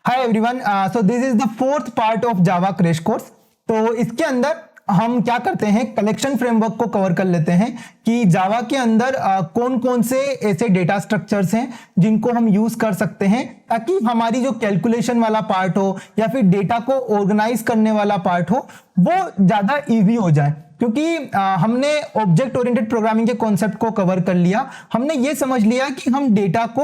Hi everyone, so this is the fourth part of Java crash course. तो इसके अंदर हम क्या करते हैं, कलेक्शन फ्रेमवर्क को कवर कर लेते हैं कि जावा के अंदर कौन कौन से ऐसे डेटा स्ट्रक्चर्स हैं जिनको हम यूज कर सकते हैं ताकि हमारी जो कैलकुलेशन वाला पार्ट हो या फिर डेटा को ऑर्गेनाइज करने वाला पार्ट हो वो ज्यादा इजी हो जाए। क्योंकि हमने ऑब्जेक्ट ओरिएंटेड प्रोग्रामिंग के कॉन्सेप्ट को कवर कर लिया, हमने ये समझ लिया कि हम डेटा को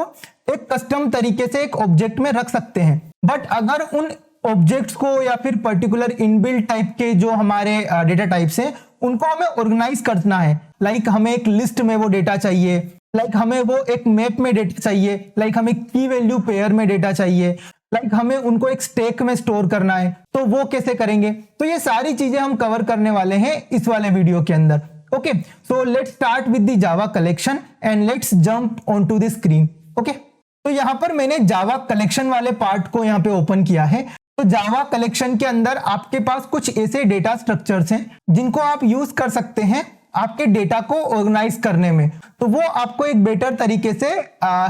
एक कस्टम तरीके से एक ऑब्जेक्ट में रख सकते हैं, बट अगर उन ऑब्जेक्ट्स को या फिर पर्टिकुलर इनबिल्ट टाइप के जो हमारे डेटा टाइप्स हैं उनको हमें ऑर्गेनाइज करना है, लाइक हमें एक लिस्ट में वो डेटा चाहिए, लाइक हमें वो एक मैप में डेटा चाहिए, लाइक हमें की वैल्यू पेयर में डेटा चाहिए, लाइक हमें उनको एक स्टैक में स्टोर करना है, तो वो कैसे करेंगे। तो ये सारी चीजें हम कवर करने वाले हैं इस वाले वीडियो के अंदर। Okay, so let's start with the Java collection and let's jump on to the screen. Okay, तो यहां पर मैंने जावा कलेक्शन वाले पार्ट को यहां पे ओपन किया है। तो जावा कलेक्शन के अंदर आपके पास कुछ ऐसे डेटा स्ट्रक्चर्स हैं जिनको आप यूज कर सकते हैं आपके डेटा को ऑर्गेनाइज करने में। तो वो आपको एक बेटर तरीके से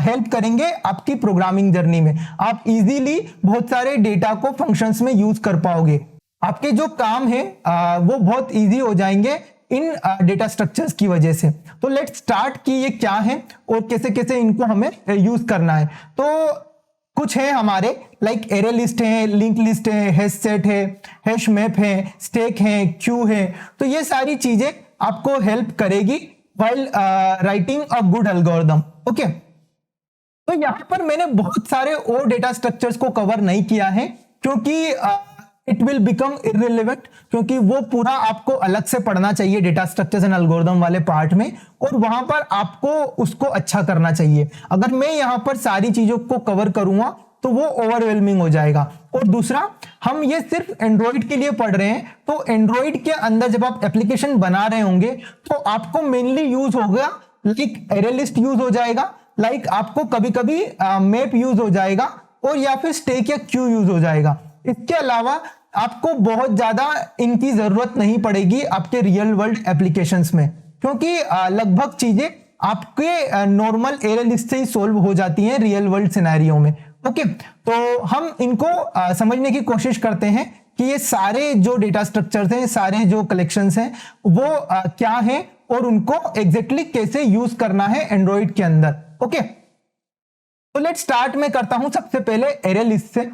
हेल्प करेंगे आपकी प्रोग्रामिंग जर्नी में। आप इजीली बहुत सारे डेटा को फंक्शंस में यूज कर पाओगे, आपके जो काम है वो बहुत इजी हो जाएंगे इन डेटा स्ट्रक्चर्स की वजह से। तो लेट्स स्टार्ट कि ये क्या है और कैसे कैसे इनको हमें यूज करना है। तो कुछ है हमारे, लाइक एरे लिस्ट है, लिंक लिस्ट है, हैश सेट है, हैश मैप है, स्टैक है, क्यू है। तो ये सारी चीजें आपको हेल्प करेगी while writing a good algorithm. Okay, तो यहां पर मैंने बहुत सारे और डेटा स्ट्रक्चर्स को कवर नहीं किया है क्योंकि इट विल बिकम इररिलेवेंट, क्योंकि वो पूरा आपको अलग से पढ़ना चाहिए डेटा स्ट्रक्चर्स एंड एल्गोरिथम वाले पार्ट में, और वहां पर आपको उसको अच्छा करना चाहिए। अगर मैं यहां पर सारी चीजों को कवर करूंगा तो वो ओवरवेलमिंग हो जाएगा। और दूसरा, हम ये सिर्फ एंड्रॉइड के लिए पढ़ रहे हैं, तो एंड्रॉइड के अंदर जब आप एप्लीकेशन बना रहे होंगे तो आपको मेनली यूज होगा लाइक एरे लिस्ट यूज हो जाएगा, लाइक आपको कभी कभी मैप यूज हो जाएगा, और या फिर स्टैक या क्यू यूज हो जाएगा। इसके अलावा आपको बहुत ज्यादा इनकी जरूरत नहीं पड़ेगी आपके रियल वर्ल्ड एप्लीकेशंस में, क्योंकि लगभग चीजें आपके नॉर्मल एरे लिस्ट से ही सोल्व हो जाती हैं रियल वर्ल्ड सिनेरियो में। ओके, तो हम इनको समझने की कोशिश करते हैं कि ये सारे जो डेटा स्ट्रक्चर्स हैं, सारे जो कलेक्शंस हैं वो क्या है और उनको एग्जैक्टली कैसे यूज करना है एंड्रॉइड के अंदर। ओके, तो लेट्स स्टार्ट में करता हूं सबसे पहले एरे लिस्ट से।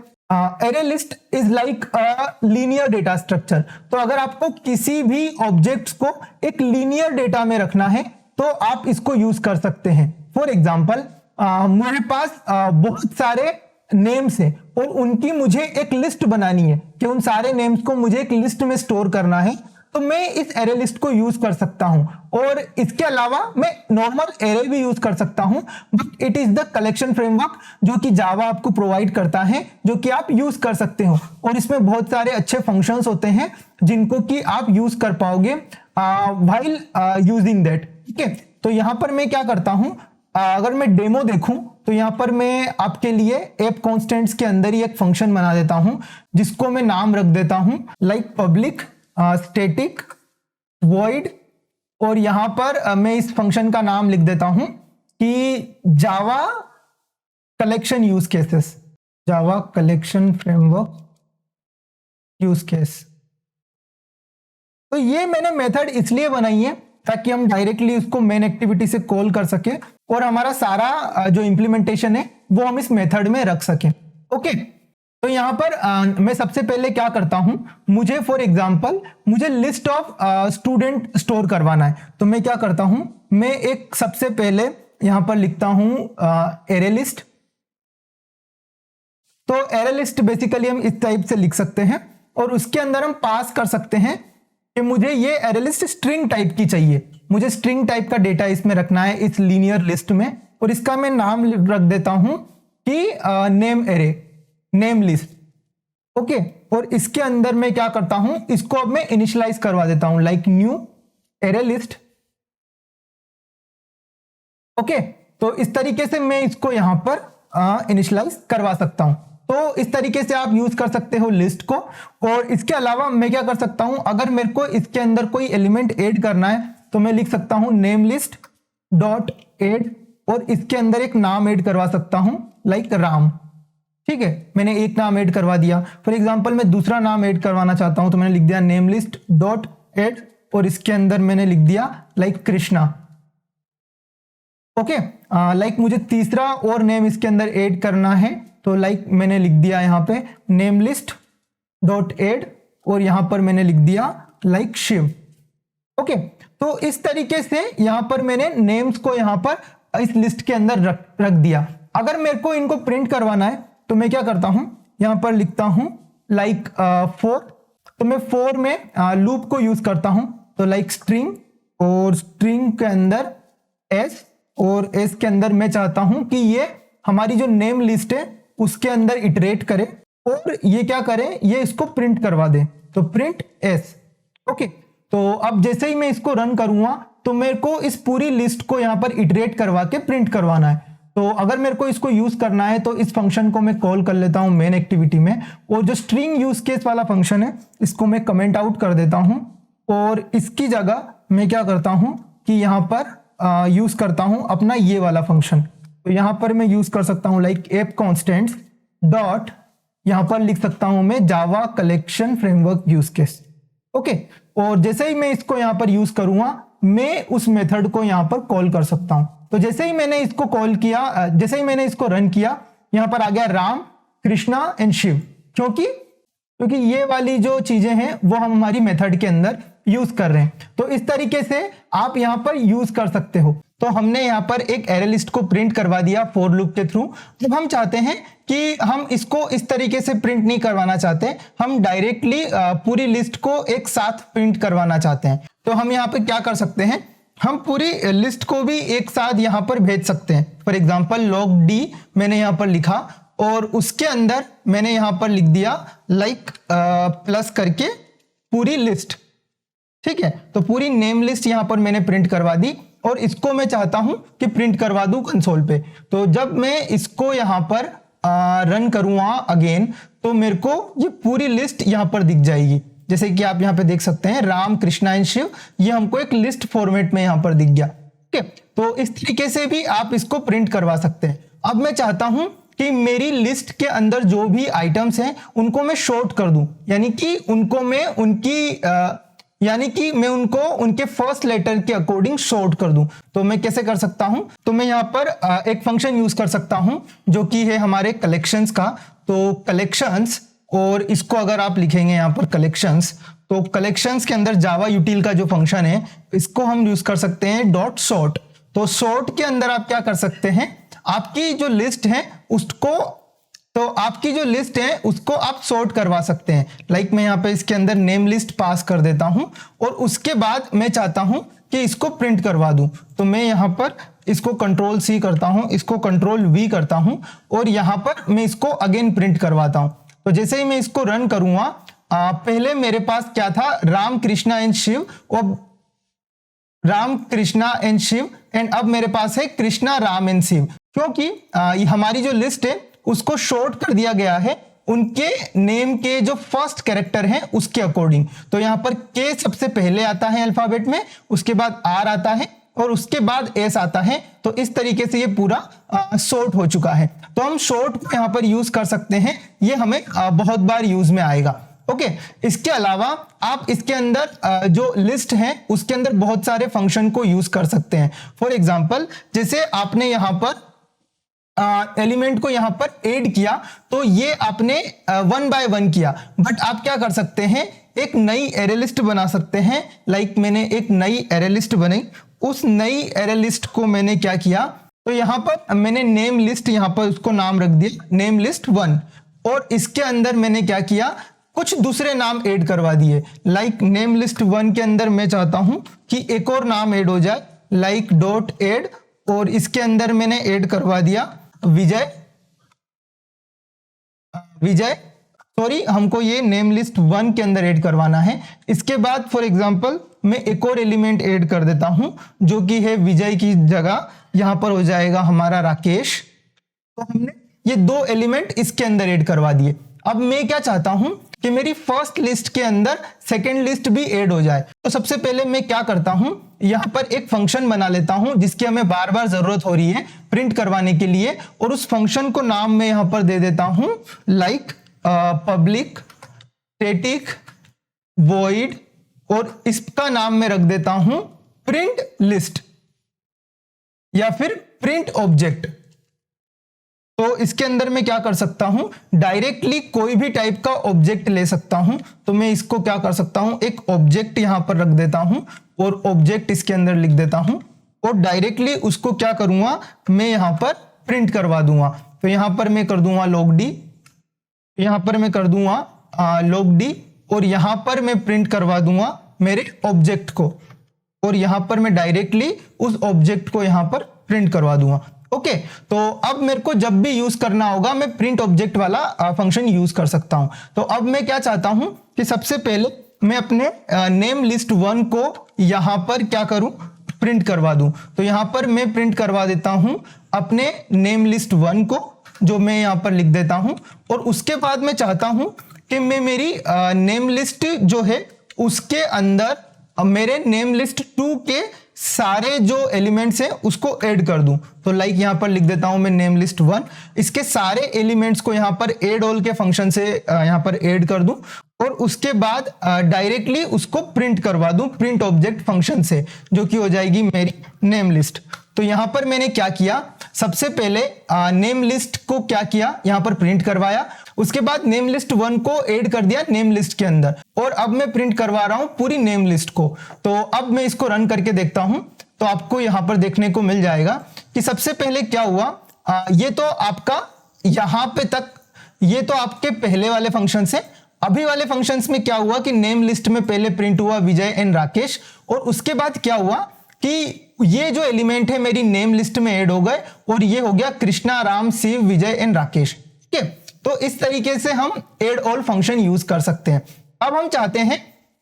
Array list is like a linear data structure. तो अगर आपको किसी भी ऑब्जेक्ट्स को एक लीनियर डेटा में रखना है तो आप इसको यूज कर सकते हैं। फॉर एग्जांपल, मेरे पास बहुत सारे नेम्स हैं और उनकी मुझे एक लिस्ट बनानी है कि उन सारे नेम्स को मुझे एक लिस्ट में स्टोर करना है, तो मैं इस एरे लिस्ट को यूज कर सकता हूं। और इसके अलावा मैं नॉर्मल एरे भी यूज कर सकता हूं, but it is the collection framework जो कि जावा आपको प्रोवाइड करता है, जो कि आप यूज कर सकते हो। और इसमें बहुत सारे अच्छे फंक्शंस होते हैं जिनको कि आप यूज कर पाओगे व्हाइल यूजिंग दैट। ठीक है, तो यहां पर मैं क्या करता हूं, अगर मैं डेमो देखूं तो यहां पर मैं आपके लिए ऐप कॉन्स्टेंट्स के अंदर ही एक फंक्शन बना देता हूं जिसको मैं नाम रख देता हूं लाइक पब्लिक स्टैटिक वॉइड, और यहां पर मैं इस फंक्शन का नाम लिख देता हूं कि जावा कलेक्शन यूज केसेस, जावा कलेक्शन फ्रेमवर्क यूज केस। तो ये मैंने मेथड इसलिए बनाई है ताकि हम डायरेक्टली उसको मेन एक्टिविटी से कॉल कर सके और हमारा सारा जो इंप्लीमेंटेशन है वो हम इस मेथड में रख सकें। ओके, तो यहां पर मैं सबसे पहले क्या करता हूं, मुझे फॉर एग्जांपल मुझे लिस्ट ऑफ स्टूडेंट स्टोर करवाना है, तो मैं क्या करता हूं, मैं एक सबसे पहले यहां पर लिखता हूं एरे लिस्ट। तो एरे लिस्ट बेसिकली हम इस टाइप से लिख सकते हैं और उसके अंदर हम पास कर सकते हैं कि मुझे ये एरे लिस्ट स्ट्रिंग टाइप की चाहिए, मुझे स्ट्रिंग टाइप का डेटा इसमें रखना है इस लीनियर लिस्ट में, और इसका मैं नाम रख देता हूं कि name array, name list. Okay, और इसके अंदर मैं क्या करता हूं, इसको अब मैं इनिशियलाइज करवा देता हूं like new array list. Okay, तो इस तरीके से मैं इसको यहां पर इनिशियलाइज करवा सकता हूं। तो इस तरीके से आप यूज कर सकते हो लिस्ट को। और इसके अलावा मैं क्या कर सकता हूं, अगर मेरे को इसके अंदर कोई एलिमेंट ऐड करना है तो मैं लिख सकता हूं नेम लिस्ट डॉट ऐड, और इसके अंदर एक नाम ऐड करवा सकता हूं लाइक राम। ठीक है, मैंने एक नाम ऐड करवा दिया। फॉर एग्जांपल मैं दूसरा नाम ऐड करवाना चाहता हूं तो मैंने लिख दिया नेम लिस्ट डॉट ऐड और इसके अंदर मैंने लिख दिया लाइक कृष्णा। ओके, लाइक मुझे तीसरा और नेम इसके अंदर ऐड करना है तो लाइक मैंने लिख दिया यहां पे नेम लिस्ट डॉट ऐड और यहां पर मैंने लिख दिया लाइक शिव। ओके, तो इस तरीके से यहां पर मैंने नेम्स को यहां पर इस लिस्ट के अंदर रख दिया। अगर मेरे को इनको प्रिंट करवाना है तो मैं क्या करता हूं, यहां पर लिखता हूं लाइक 4, तो मैं 4 में लूप को यूज करता हूं तो लाइक स्ट्रिंग और स्ट्रिंग के अंदर एस और एस के अंदर मैं चाहता हूं कि ये हमारी जो नेम लिस्ट है उसके अंदर इटरेट करे और ये क्या करे, ये इसको प्रिंट करवा दे, तो प्रिंट एस। ओके, तो अब जैसे ही मैं इसको रन करूंगा तो मेरे को इस पूरी लिस्ट को यहां पर इटरेट करवा के प्रिंट करवाना है। तो अगर मेरे को इसको यूज करना है तो इस फंक्शन को मैं कॉल कर लेता हूं मेन एक्टिविटी में, और जो स्ट्रिंग यूज केस वाला फंक्शन है इसको मैं कमेंट आउट कर देता हूं और इसकी जगह मैं क्या करता हूं कि यहां पर यूज करता हूं अपना ये वाला फंक्शन। तो यहां पर मैं यूज कर सकता हूं लाइक एप कॉन्स्टेंट्स डॉट, यहां पर लिख सकता हूं मैं जावा collection framework use case. Okay, और जैसे ही मैं इसको यहां पर यूज करूंगा मैं उस मेथड को यहां पर कॉल कर सकता हूं। तो जैसे ही मैंने इसको कॉल किया, जैसे ही मैंने इसको रन किया, यहां पर आ गया राम, कृष्णा एंड शिव, क्योंकि ये वाली जो चीजें हैं वो हम हमारी मेथड के अंदर यूज कर रहे हैं। तो इस तरीके से आप यहां पर यूज कर सकते हो। तो हमने यहां पर एक एरे लिस्ट को प्रिंट करवा दिया फॉर लूप के थ्रू। जब हम चाहते हैं कि हम इसको इस तरीके से प्रिंट नहीं करवाना चाहते, हम डायरेक्टली पूरी लिस्ट को एक साथ प्रिंट करवाना चाहते हैं, तो हम यहां पे क्या कर सकते हैं, हम पूरी लिस्ट को भी एक साथ यहां पर भेज सकते हैं। फॉर एग्जांपल लॉग डी मैंने यहां पर लिखा और उसके अंदर मैंने यहां पर लिख दिया लाइक प्लस करके पूरी लिस्ट। ठीक है, तो पूरी नेम लिस्ट यहां पर मैंने प्रिंट करवा दी और इसको मैं चाहता हूं कि प्रिंट करवा दूं कंसोल पे। तो जब मैं इसको यहां पर रन करूंगा अगेन तो मेरे को ये पूरी लिस्ट यहां पर दिख जाएगी। जैसे कि आप यहां पे देख सकते हैं राम, कृष्णा एंड शिव, ये हमको एक लिस्ट फॉर्मेट में यहां पर दिख गया। ठीक है, तो इस तरीके से भी आप इसको प्रिंट करवा सकते हैं। अब मैं चाहता हूं कि मेरी लिस्ट के अंदर जो भी आइटम्स हैं उनको मैं शॉर्ट कर दूं, यानी कि मैं उनको उनके फर्स्ट लेटर के अकॉर्डिंग शॉर्ट कर दूं। तो मैं कैसे कर सकता हूं, तो मैं यहां पर एक फंक्शन यूज कर सकता हूं जो कि है हमारे कलेक्शंस का। तो कलेक्शंस, और इसको अगर आप लिखेंगे यहां पर कलेक्शंस, तो कलेक्शंस के अंदर जावा यूटिल का जो फंक्शन है इसको हम यूज कर सकते हैं डॉट शॉर्ट। तो शॉर्ट के अंदर आप क्या कर सकते हैं, आपकी जो लिस्ट है उसको आप सॉर्ट करवा सकते हैं। लाइक मैं यहां पे इसके अंदर नेम लिस्ट पास कर देता हूं और उसके बाद मैं चाहता हूं कि इसको प्रिंट करवा दूं। तो मैं यहां पर इसको कंट्रोल सी करता हूं, इसको कंट्रोल वी करता हूं और यहां पर मैं इसको अगेन प्रिंट करवाता हूं। तो जैसे ही मैं इसको रन करूंगा, पहले मेरे पास क्या था, राम, कृष्णा एंड शिव, और राम, कृष्णा एंड शिव, एंड अब मेरे पास है कृष्णा, राम एंड शिव, क्योंकि हमारी जो लिस्ट है उसको शॉर्ट कर दिया गया है उनके नेम के जो फर्स्ट कैरेक्टर हैं उसके अकॉर्डिंग। तो यहां पर के सबसे पहले आता है अल्फाबेट में, उसके बाद आर आता है और उसके बाद एस आता है। तो इस तरीके से ये पूरा शॉर्ट हो चुका है। तो हम शॉर्ट को यहां पर यूज कर सकते हैं, ये हमें बहुत बार यूज में आएगा। ओके, इसके अलावा आप इसके अंदर जो लिस्ट है उसके अंदर बहुत सारे फंक्शन को यूज कर सकते हैं। फॉर एग्जांपल, जैसे आपने यहां पर एलिमेंट को यहां पर ऐड किया तो ये आपने 1 बाय 1 किया, बट आप क्या कर सकते हैं, एक नई एरे लिस्ट बना सकते हैं। लाइक मैंने एक नई एरे लिस्ट बनाई, उस नई एरे लिस्ट को मैंने क्या किया, तो यहां पर मैंने नेम लिस्ट, यहां पर उसको नाम रख दिया नेम लिस्ट 1, और इसके अंदर मैंने क्या किया, कुछ दूसरे नाम ऐड करवा दिए। लाइक नेम लिस्ट 1 के अंदर मैं चाहता हूं कि एक और नाम ऐड हो जाए, लाइक डॉट ऐड, और इसके अंदर मैंने ऐड करवा दिया विजय, सॉरी, हमको ये नेम लिस्ट 1 के अंदर ऐड करवाना है। इसके बाद फॉर एग्जांपल मैं एक और एलिमेंट ऐड कर देता हूं जो कि है विजय की जगह यहां पर हो जाएगा हमारा राकेश। तो हमने ये 2 एलिमेंट इसके अंदर ऐड करवा दिए। अब मैं क्या चाहता हूं कि मेरी फर्स्ट लिस्ट के अंदर सेकेंड लिस्ट भी ऐड हो जाए। तो सबसे पहले मैं क्या करता हूं, यहां पर एक फंक्शन बना लेता हूं जिसकी हमें बार बार जरूरत हो रही है, प्रिंट करवाने के लिए, और उस फंक्शन को नाम मैं यहां पर दे देता हूं लाइक पब्लिक स्टैटिक वॉइड, और इसका नाम मैं रख देता हूं प्रिंट लिस्ट या फिर प्रिंट ऑब्जेक्ट। तो इसके अंदर मैं क्या कर सकता हूं, डायरेक्टली कोई भी टाइप का ऑब्जेक्ट ले सकता हूं। तो मैं इसको क्या कर सकता हूं, एक ऑब्जेक्ट यहां पर रख देता हूं और ऑब्जेक्ट इसके अंदर लिख देता हूं, और डायरेक्टली उसको क्या करूंगा, मैं यहां पर प्रिंट करवा दूंगा। तो यहां पर मैं कर दूंगा log d, यहां पर मैं कर दूंगा log d, और यहां पर मैं प्रिंट करवा दूंगा मेरे ऑब्जेक्ट को, और यहां पर मैं डायरेक्टली उस ऑब्जेक्ट को यहां पर प्रिंट करवा दूंगा। ओके, तो अब मेरे को जब भी यूज करना होगा मैं प्रिंट ऑब्जेक्ट वाला फंक्शन यूज कर सकता हूं। तो अब मैं क्या चाहता हूं कि सबसे पहले मैं अपने नेम लिस्ट 1 को यहां पर क्या करूं, प्रिंट करवा दूं। तो यहां पर मैं प्रिंट करवा देता हूं अपने नेम लिस्ट 1 को, जो मैं यहां पर लिख देता हूं, और उसके बाद मैं चाहता हूं कि मैं मेरी नेम लिस्ट जो है उसके अंदर मेरे नेम लिस्ट 2 के सारे जो एलिमेंट्स हैं उसको ऐड कर दूं। तो लाइक यहां पर लिख देता हूं मैं नेम लिस्ट 1, इसके सारे एलिमेंट्स को यहां पर ऐड ऑल के फंक्शन से यहां पर ऐड कर दूं, और उसके बाद डायरेक्टली उसको प्रिंट करवा दूं प्रिंट ऑब्जेक्ट फंक्शन से, जो कि हो जाएगी मेरी नेम लिस्ट। तो यहां पर मैंने क्या किया, सबसे पहले नेम लिस्ट को क्या किया, यहां पर प्रिंट करवाया, उसके बाद नेम लिस्ट 1 को ऐड कर दिया नेम लिस्ट के अंदर, और अब मैं प्रिंट करवा रहा हूं पूरी नेम लिस्ट को। तो अब मैं इसको रन करके देखता हूं, तो आपको यहां पर देखने को मिल जाएगा कि सबसे पहले क्या हुआ, ये तो आपका यहां पे तक ये तो आपके पहले वाले फंक्शन से। अभी वाले फंक्शंस में क्या हुआ कि नेम लिस्ट में पहले प्रिंट हुआ विजय एंड राकेश, और उसके बाद क्या हुआ कि ये जो एलिमेंट है मेरी नेम लिस्ट में ऐड हो गए, और ये हो गया कृष्णा, राम, शिव, विजय एंड राकेश। ठीक है, तो इस तरीके से हम ऐड ऑल फंक्शन यूज कर सकते हैं। अब हम चाहते हैं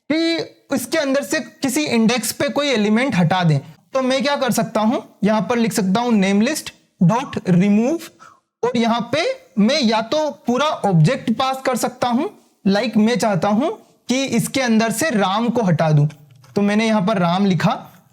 कि इसके अंदर से किसी इंडेक्स पे कोई एलिमेंट हटा दें, तो मैं क्या कर सकता हूं, यहां पर लिख सकता हूं नेम लिस्ट डॉट रिमूव, और यहां पे मैं या तो पूरा ऑब्जेक्ट पास कर सकता हूं, लाइक मैं चाहता हूं कि इसके अंदर से राम को हटा दूं, तो मैंने यहां पर राम लिखा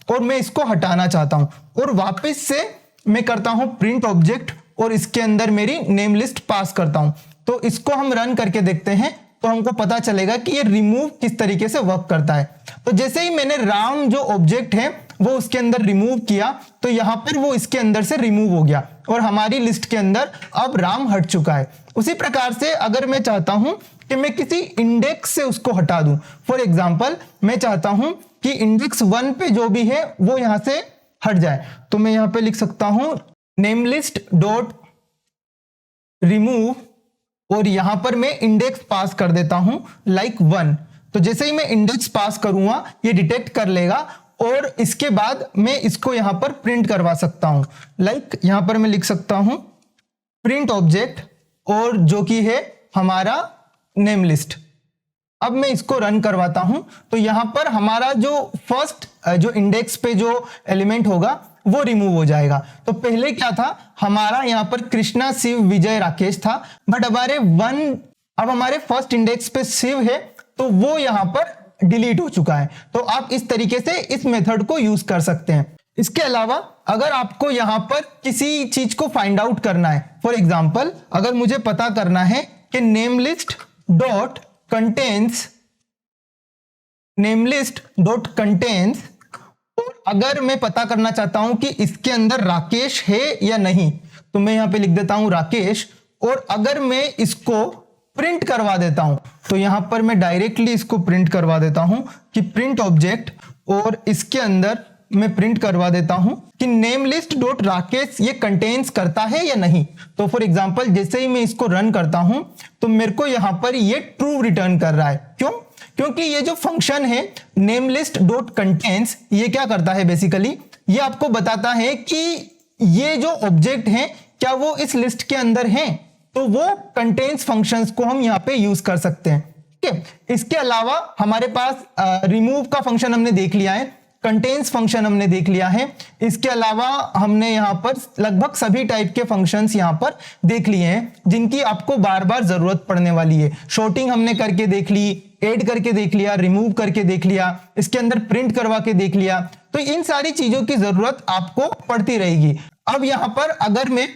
और मैं इसको हटाना चाहता हूं, और वापस से मैं करता हूं प्रिंट ऑब्जेक्ट और इसके अंदर मेरी नेम लिस्ट पास करता हूं। तो इसको हम रन करके देखते हैं, तो हमको पता चलेगा कि ये रिमूव किस तरीके से वर्क करता है। तो जैसे ही मैंने राम जो ऑब्जेक्ट है वो उसके अंदर रिमूव किया, तो यहां पर वो इसके अंदर से रिमूव हो गया और हमारी लिस्ट के अंदर अब राम हट चुका है। उसी प्रकार से अगर मैं चाहता हूं कि मैं किसी इंडेक्स से उसको हटा दूं, फॉर एग्जांपल मैं चाहता हूं कि इंडेक्स 1 पे जो भी है वो यहां से हट जाए, तो मैं यहां पे लिख सकता हूं नेम लिस्ट डॉट रिमूव, और यहां पर मैं इंडेक्स पास कर देता हूं लाइक 1। तो जैसे ही मैं इंडेक्स पास करूंगा ये डिटेक्ट कर लेगा, और इसके बाद मैं इसको यहां पर प्रिंट करवा सकता हूं, लाइक यहां पर मैं लिख सकता हूं प्रिंट ऑब्जेक्ट, और जो कि है हमारा नेम लिस्ट। अब मैं इसको रन करवाता हूं, तो यहां पर हमारा जो फर्स्ट जो इंडेक्स पे जो एलिमेंट होगा वो रिमूव हो जाएगा। तो पहले क्या था, हमारा यहां पर कृष्णा, शिव, विजय, राकेश था, बट अब हमारे फर्स्ट इंडेक्स पे शिव है, तो वो यहां पर डिलीट हो चुका है। तो आप इस तरीके से इस मेथड को यूज कर सकते हैं। इसके अलावा अगर आपको यहां पर किसी चीज को फाइंड आउट करना है, फॉर एग्जाम्पल अगर मुझे पता करना है कि नेम लिस्ट डॉट कंटेन्स, और अगर मैं पता करना चाहता हूं कि इसके अंदर राकेश है या नहीं, तो मैं यहां पे लिख देता हूं राकेश, और अगर मैं इसको प्रिंट करवा देता हूं, तो यहां पर मैं डायरेक्टली इसको प्रिंट करवा देता हूं कि प्रिंट ऑब्जेक्ट, और इसके अंदर मैं प्रिंट करवा देता हूं कि नेम लिस्ट डॉट राकेश ये कंटेन्स करता है या नहीं। तो फॉर एग्जांपल जैसे ही मैं इसको रन करता हूं, तो मेरे को यहां पर ये ट्रू रिटर्न कर रहा है। क्यों? क्योंकि ये जो फंक्शन है नेम लिस्ट डॉट कंटेन्स, ये क्या करता है, बेसिकली ये आपको बताता है कि ये जो ऑब्जेक्ट है क्या वो इस लिस्ट के अंदर है, तो वो कंटेन्स फंक्शंस को हम यहाँ पे यूज कर सकते हैं। ठीक है, इसके अलावा हमारे पास रिमूव का फंक्शन हमने देख लिया है, कंटेन्स फंक्शन हमने देख लिया है, इसके अलावा हमने यहाँ पर लगभग सभी टाइप के फंक्शंस यहाँ पर देख लिए हैं जिनकी आपको बार बार जरूरत पड़ने वाली है। शॉर्टिंग हमने करके देख ली, ऐड करके देख लिया, रिमूव करके देख लिया, इसके अंदर प्रिंट करवा के देख लिया, तो इन सारी चीजों की जरूरत आपको पड़ती रहेगी। अब यहाँ पर अगर मैं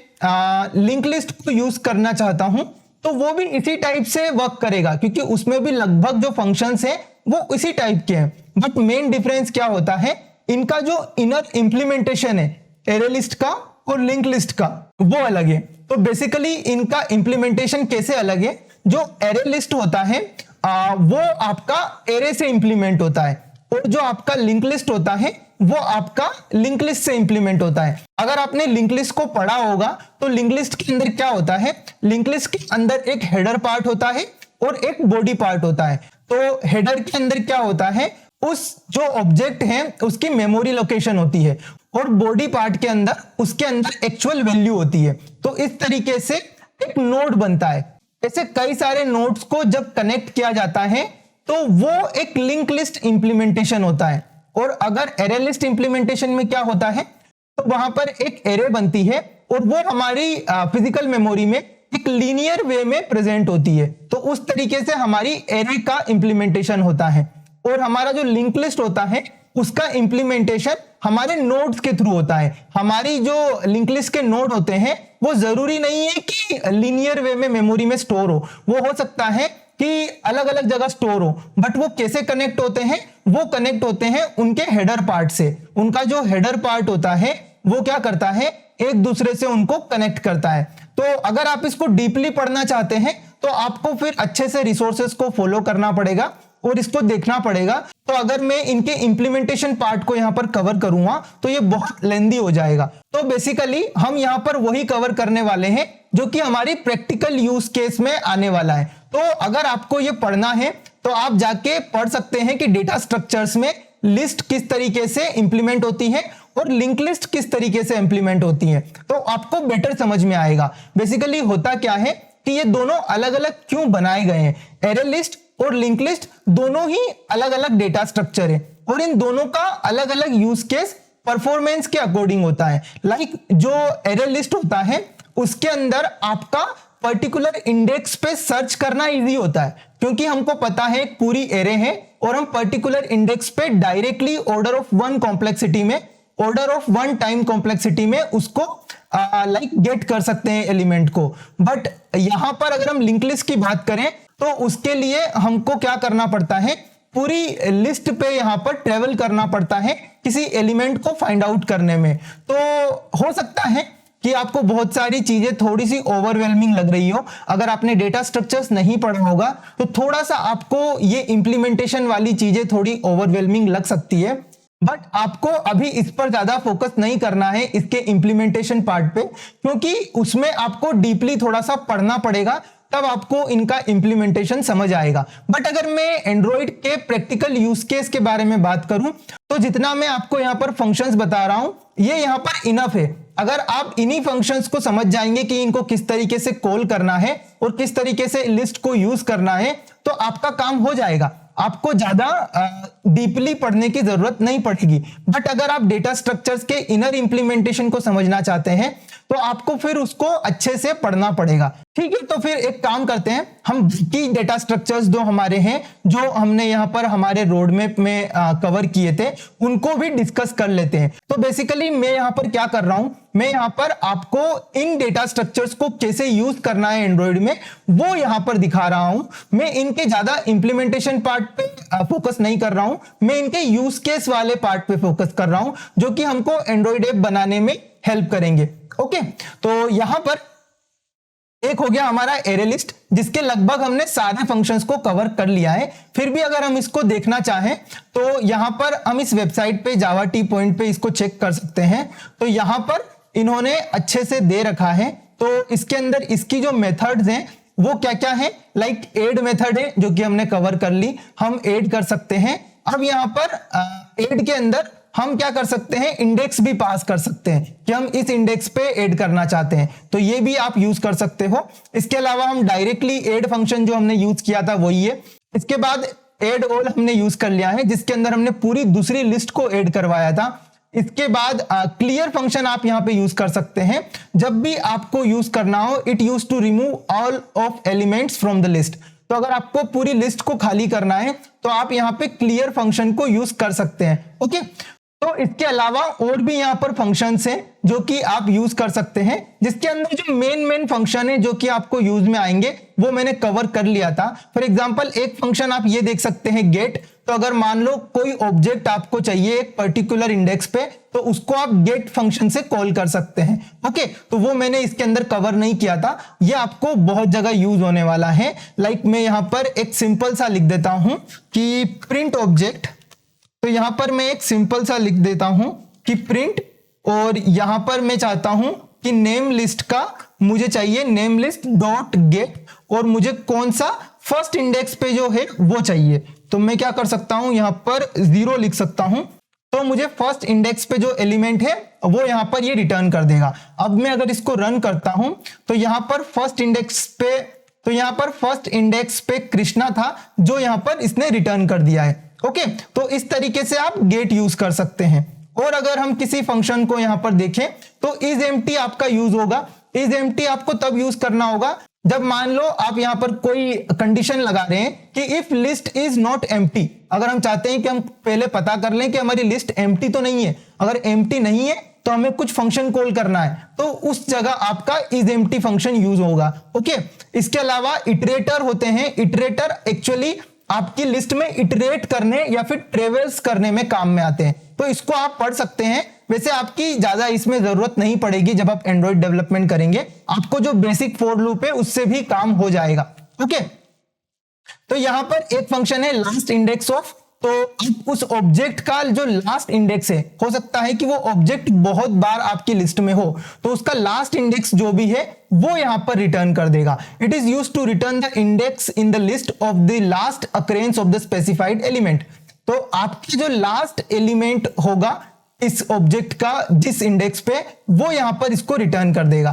लिंक लिस्ट को यूज करना चाहता हूं तो वो भी इसी टाइप से वर्क करेगा, क्योंकि उसमें भी लगभग जो फंक्शंस हैं वो इसी टाइप के हैं। बट मेन डिफरेंस क्या होता है, इनका जो इनर इंप्लीमेंटेशन है एरे लिस्ट का और लिंक लिस्ट का वो अलग है। तो बेसिकली इनका इंप्लीमेंटेशन कैसे अलग है, जो एरे लिस्ट होता है वो आपका एरे से इंप्लीमेंट होता है, और जो आपका लिंक लिस्ट होता है वो आपका लिंक लिस्ट से इंप्लीमेंट होता है। अगर आपने लिंक लिस्ट को पढ़ा होगा तो लिंक लिस्ट के अंदर क्या होता है, लिंक लिस्ट के अंदर एक हेडर पार्ट होता है और एक बॉडी पार्ट होता है। तो हेडर के अंदर क्या होता है, उस जो ऑब्जेक्ट है उसकी मेमोरी लोकेशन होती है, और बॉडी पार्ट के अंदर उसके अंदर एक्चुअल वैल्यू होती है। तो इस तरीके से एक नोड बनता है। ऐसे कई सारे नोड्स को जब कनेक्ट किया जाता है तो वो एक लिंक लिस्ट इंप्लीमेंटेशन होता है। और अगर एरे लिस्ट इंप्लीमेंटेशन में क्या होता है, तो वहां पर एक एरे बनती है और वो हमारी फिजिकल मेमोरी में एक लीनियर वे में प्रेजेंट होती है। तो उस तरीके से हमारी एरे का इंप्लीमेंटेशन होता है। और हमारा जो लिंक लिस्ट होता है उसका इंप्लीमेंटेशन हमारे नोड्स के थ्रू होता है। हमारी जो लिंक लिस्ट के नोड होते हैं वो जरूरी नहीं है कि लीनियर वे में मेमोरी में स्टोर हो, वो हो सकता है कि अलग अलग जगह स्टोर हो। बट वो कैसे कनेक्ट होते हैं, वो कनेक्ट होते हैं उनके हेडर पार्ट से। उनका जो हेडर पार्ट होता है वो क्या करता है, एक दूसरे से उनको कनेक्ट करता है। तो अगर आप इसको डीपली पढ़ना चाहते हैं तो आपको फिर अच्छे से रिसोर्सेस को फॉलो करना पड़ेगा और इसको देखना पड़ेगा। तो अगर मैं इनके इंप्लीमेंटेशन पार्ट को यहां पर कवर करूंगा तो ये बहुत लेंदी हो जाएगा। तो बेसिकली हम यहां पर वही कवर करने वाले हैं जो कि हमारी प्रैक्टिकल यूज केस में आने वाला है। तो अगर आपको ये पढ़ना है तो आप जाके पढ़ सकते हैं कि डेटा स्ट्रक्चर्स में लिस्ट किस तरीके से इंप्लीमेंट होती है और लिंक लिस्ट किस तरीके से इंप्लीमेंट होती है, तो आपको बेटर समझ में आएगा। बेसिकली होता क्या है कि ये दोनों अलग अलग क्यों बनाए गए हैं। एरे लिस्ट और लिंक लिस्ट दोनों ही अलग अलग डेटा स्ट्रक्चर है और इन दोनों का अलग अलग यूज केस परफॉर्मेंस के अकॉर्डिंग होता है। लाइक जो एरे लिस्ट होता है उसके अंदर आपका पर्टिकुलर इंडेक्स पे सर्च करना इजी होता है, क्योंकि हमको पता है एक पूरी एरे है और हम पर्टिकुलर इंडेक्स पे directly order of one complexity में, order of one time complexity में उसको गेट कर सकते हैं एलिमेंट को। बट यहां पर अगर हम लिंक लिस्ट की बात करें तो उसके लिए हमको क्या करना पड़ता है, पूरी लिस्ट पे यहां पर ट्रेवल करना पड़ता है किसी एलिमेंट को फाइंड आउट करने में। तो हो सकता है कि आपको बहुत सारी चीजें थोड़ी सी ओवरवेलमिंग लग रही हो। अगर आपने डेटा स्ट्रक्चर्स नहीं पढ़ा होगा तो थोड़ा सा आपको ये इंप्लीमेंटेशन वाली चीजें थोड़ी ओवरवेलमिंग लग सकती है। बट आपको अभी इस पर ज्यादा फोकस नहीं करना है इसके इंप्लीमेंटेशन पार्ट पे, क्योंकि उसमें आपको डीपली थोड़ा सा पढ़ना पड़ेगा, तब आपको इनका इंप्लीमेंटेशन समझ आएगा। बट अगर मैं एंड्रॉइड के प्रैक्टिकल यूज केस के बारे में बात करूं तो जितना मैं आपको यहां पर फंक्शंस बता रहा हूं ये यहां पर इनफ है। अगर आप इन्हीं फंक्शंस को समझ जाएंगे कि इनको किस तरीके से कॉल करना है और किस तरीके से लिस्ट को यूज करना है तो आपका काम हो जाएगा। आपको ज्यादा डीपली पढ़ने की जरूरत नहीं पड़ेगी। बट अगर आप डेटा स्ट्रक्चर्स के इनर इंप्लीमेंटेशन को समझना चाहते हैं तो आपको फिर उसको अच्छे से पढ़ना पड़ेगा। ठीक है, तो फिर एक काम करते हैं, हम की डेटा स्ट्रक्चर्स जो हमारे हैं, जो हमने यहाँ पर हमारे रोड मैप में कवर किए थे, उनको भी डिस्कस कर लेते हैं। तो बेसिकली मैं यहाँ पर क्या कर रहा हूं, मैं यहाँ पर आपको इन डेटा स्ट्रक्चर्स को कैसे यूज करना है एंड्रॉइड में वो यहाँ पर दिखा रहा हूं। मैं इनके ज्यादा इंप्लीमेंटेशन पार्ट पे फोकस नहीं कर रहा हूं, मैं इनके यूज केस वाले पार्ट पे फोकस कर रहा हूं जो कि हमको एंड्रॉइड ऐप बनाने में हेल्प करेंगे। ओके, तो यहां पर एक हो गया हमारा एरे लिस्ट, जिसके लगभग हमने सारे फंक्शंस को कवर कर लिया है। फिर भी अगर हम इसको देखना चाहें तो यहां पर हम इस वेबसाइट पे जावा टी पॉइंट पे इसको चेक कर सकते हैं। तो यहां पर इन्होंने अच्छे से दे रखा है। तो इसके अंदर इसकी जो मेथड्स हैं वो क्या क्या है, लाइक ऐड मेथड है जो कि हमने कवर कर ली, हम ऐड कर सकते हैं। अब यहां पर ऐड के अंदर हम क्या कर सकते हैं, इंडेक्स भी पास कर सकते हैं कि हम इस इंडेक्स पे ऐड करना चाहते हैं, तो ये भी आप यूज कर सकते हो। इसके अलावा हम डायरेक्टली ऐड फंक्शन जो हमने यूज किया था वही है। इसके बाद ऐड ऑल हमने यूज कर लिया है, जिसके अंदर हमने पूरी दूसरी लिस्ट को ऐड करवाया था। इसके बाद क्लियर फंक्शन आप यहां पे यूज कर सकते हैं। जब भी आपको यूज करना हो, it use to remove all of elements from the list. तो अगर आपको पूरी लिस्ट को खाली करना है तो आप यहां पे क्लियर फंक्शन को यूज कर सकते हैं। ओके, तो इसके अलावा और भी यहाँ पर फंक्शंस हैं जो कि आप यूज कर सकते हैं, जिसके अंदर जो मेन फंक्शन है जो कि आपको यूज में आएंगे वो मैंने कवर कर लिया था। फॉर एग्जांपल एक फंक्शन आप ये देख सकते हैं गेट। तो अगर मान लो कोई ऑब्जेक्ट आपको चाहिए एक पर्टिकुलर इंडेक्स पे, तो उसको आप गेट फंक्शन से कॉल कर सकते हैं। ओके, तो वो मैंने इसके अंदर कवर नहीं किया था, ये आपको बहुत जगह यूज होने वाला है। लाइक मैं यहां पर एक सिंपल सा लिख देता हूं कि प्रिंट ऑब्जेक्ट। तो यहां पर मैं एक सिंपल सा लिख देता हूं कि प्रिंट, और यहां पर मैं चाहता हूं कि नेम लिस्ट का मुझे चाहिए नेम लिस्ट डॉट गेट, और मुझे कौन सा फर्स्ट इंडेक्स पे जो है वो चाहिए। तो मैं क्या कर सकता हूं, यहां पर 0 लिख सकता हूं, तो मुझे फर्स्ट इंडेक्स पे जो एलिमेंट है वो यहां पर ये रिटर्न कर देगा। अब मैं अगर इसको रन करता हूं तो यहां पर फर्स्ट इंडेक्स पे कृष्णा था जो यहां पर इसने रिटर्न कर दिया है। ओके, तो इस तरीके से आप गेट यूज कर सकते हैं। और अगर हम किसी फंक्शन को यहां पर देखें तो इज एम्प्टी आपका यूज होगा। इज एम्प्टी आपको तब यूज करना होगा जब मान लो आप यहां पर कोई कंडीशन लगा रहे हैं कि if list is not empty. अगर हम चाहते हैं कि हम पहले पता कर लें कि हमारी लिस्ट एम्प्टी तो नहीं है, अगर एम्प्टी नहीं है तो हमें कुछ फंक्शन कॉल करना है, तो उस जगह आपका इज एम्प्टी फंक्शन यूज होगा। ओके, इसके अलावा इटरेटर होते हैं। इटरेटर एक्चुअली आपकी लिस्ट में इटरेट करने या फिर ट्रेवल्स करने में काम में आते हैं, तो इसको आप पढ़ सकते हैं। वैसे आपकी ज्यादा इसमें जरूरत नहीं पड़ेगी, जब आप एंड्रॉइड डेवलपमेंट करेंगे आपको जो बेसिक फॉर लूप है उससे भी काम हो जाएगा। ओके, तो यहां पर एक फंक्शन है लास्ट इंडेक्स ऑफ। तो अब उस ऑब्जेक्ट का जो लास्ट इंडेक्स है, हो सकता है कि वो ऑब्जेक्ट बहुत बार आपकी लिस्ट में हो, तो उसका लास्ट इंडेक्स जो भी है वो यहां पर रिटर्न कर देगा। It is used to return the index in the list of the last occurrence of the specified element. तो आपकी जो लास्ट एलिमेंट होगा इस ऑब्जेक्ट का जिस इंडेक्स पे, वो यहां पर इसको रिटर्न कर देगा,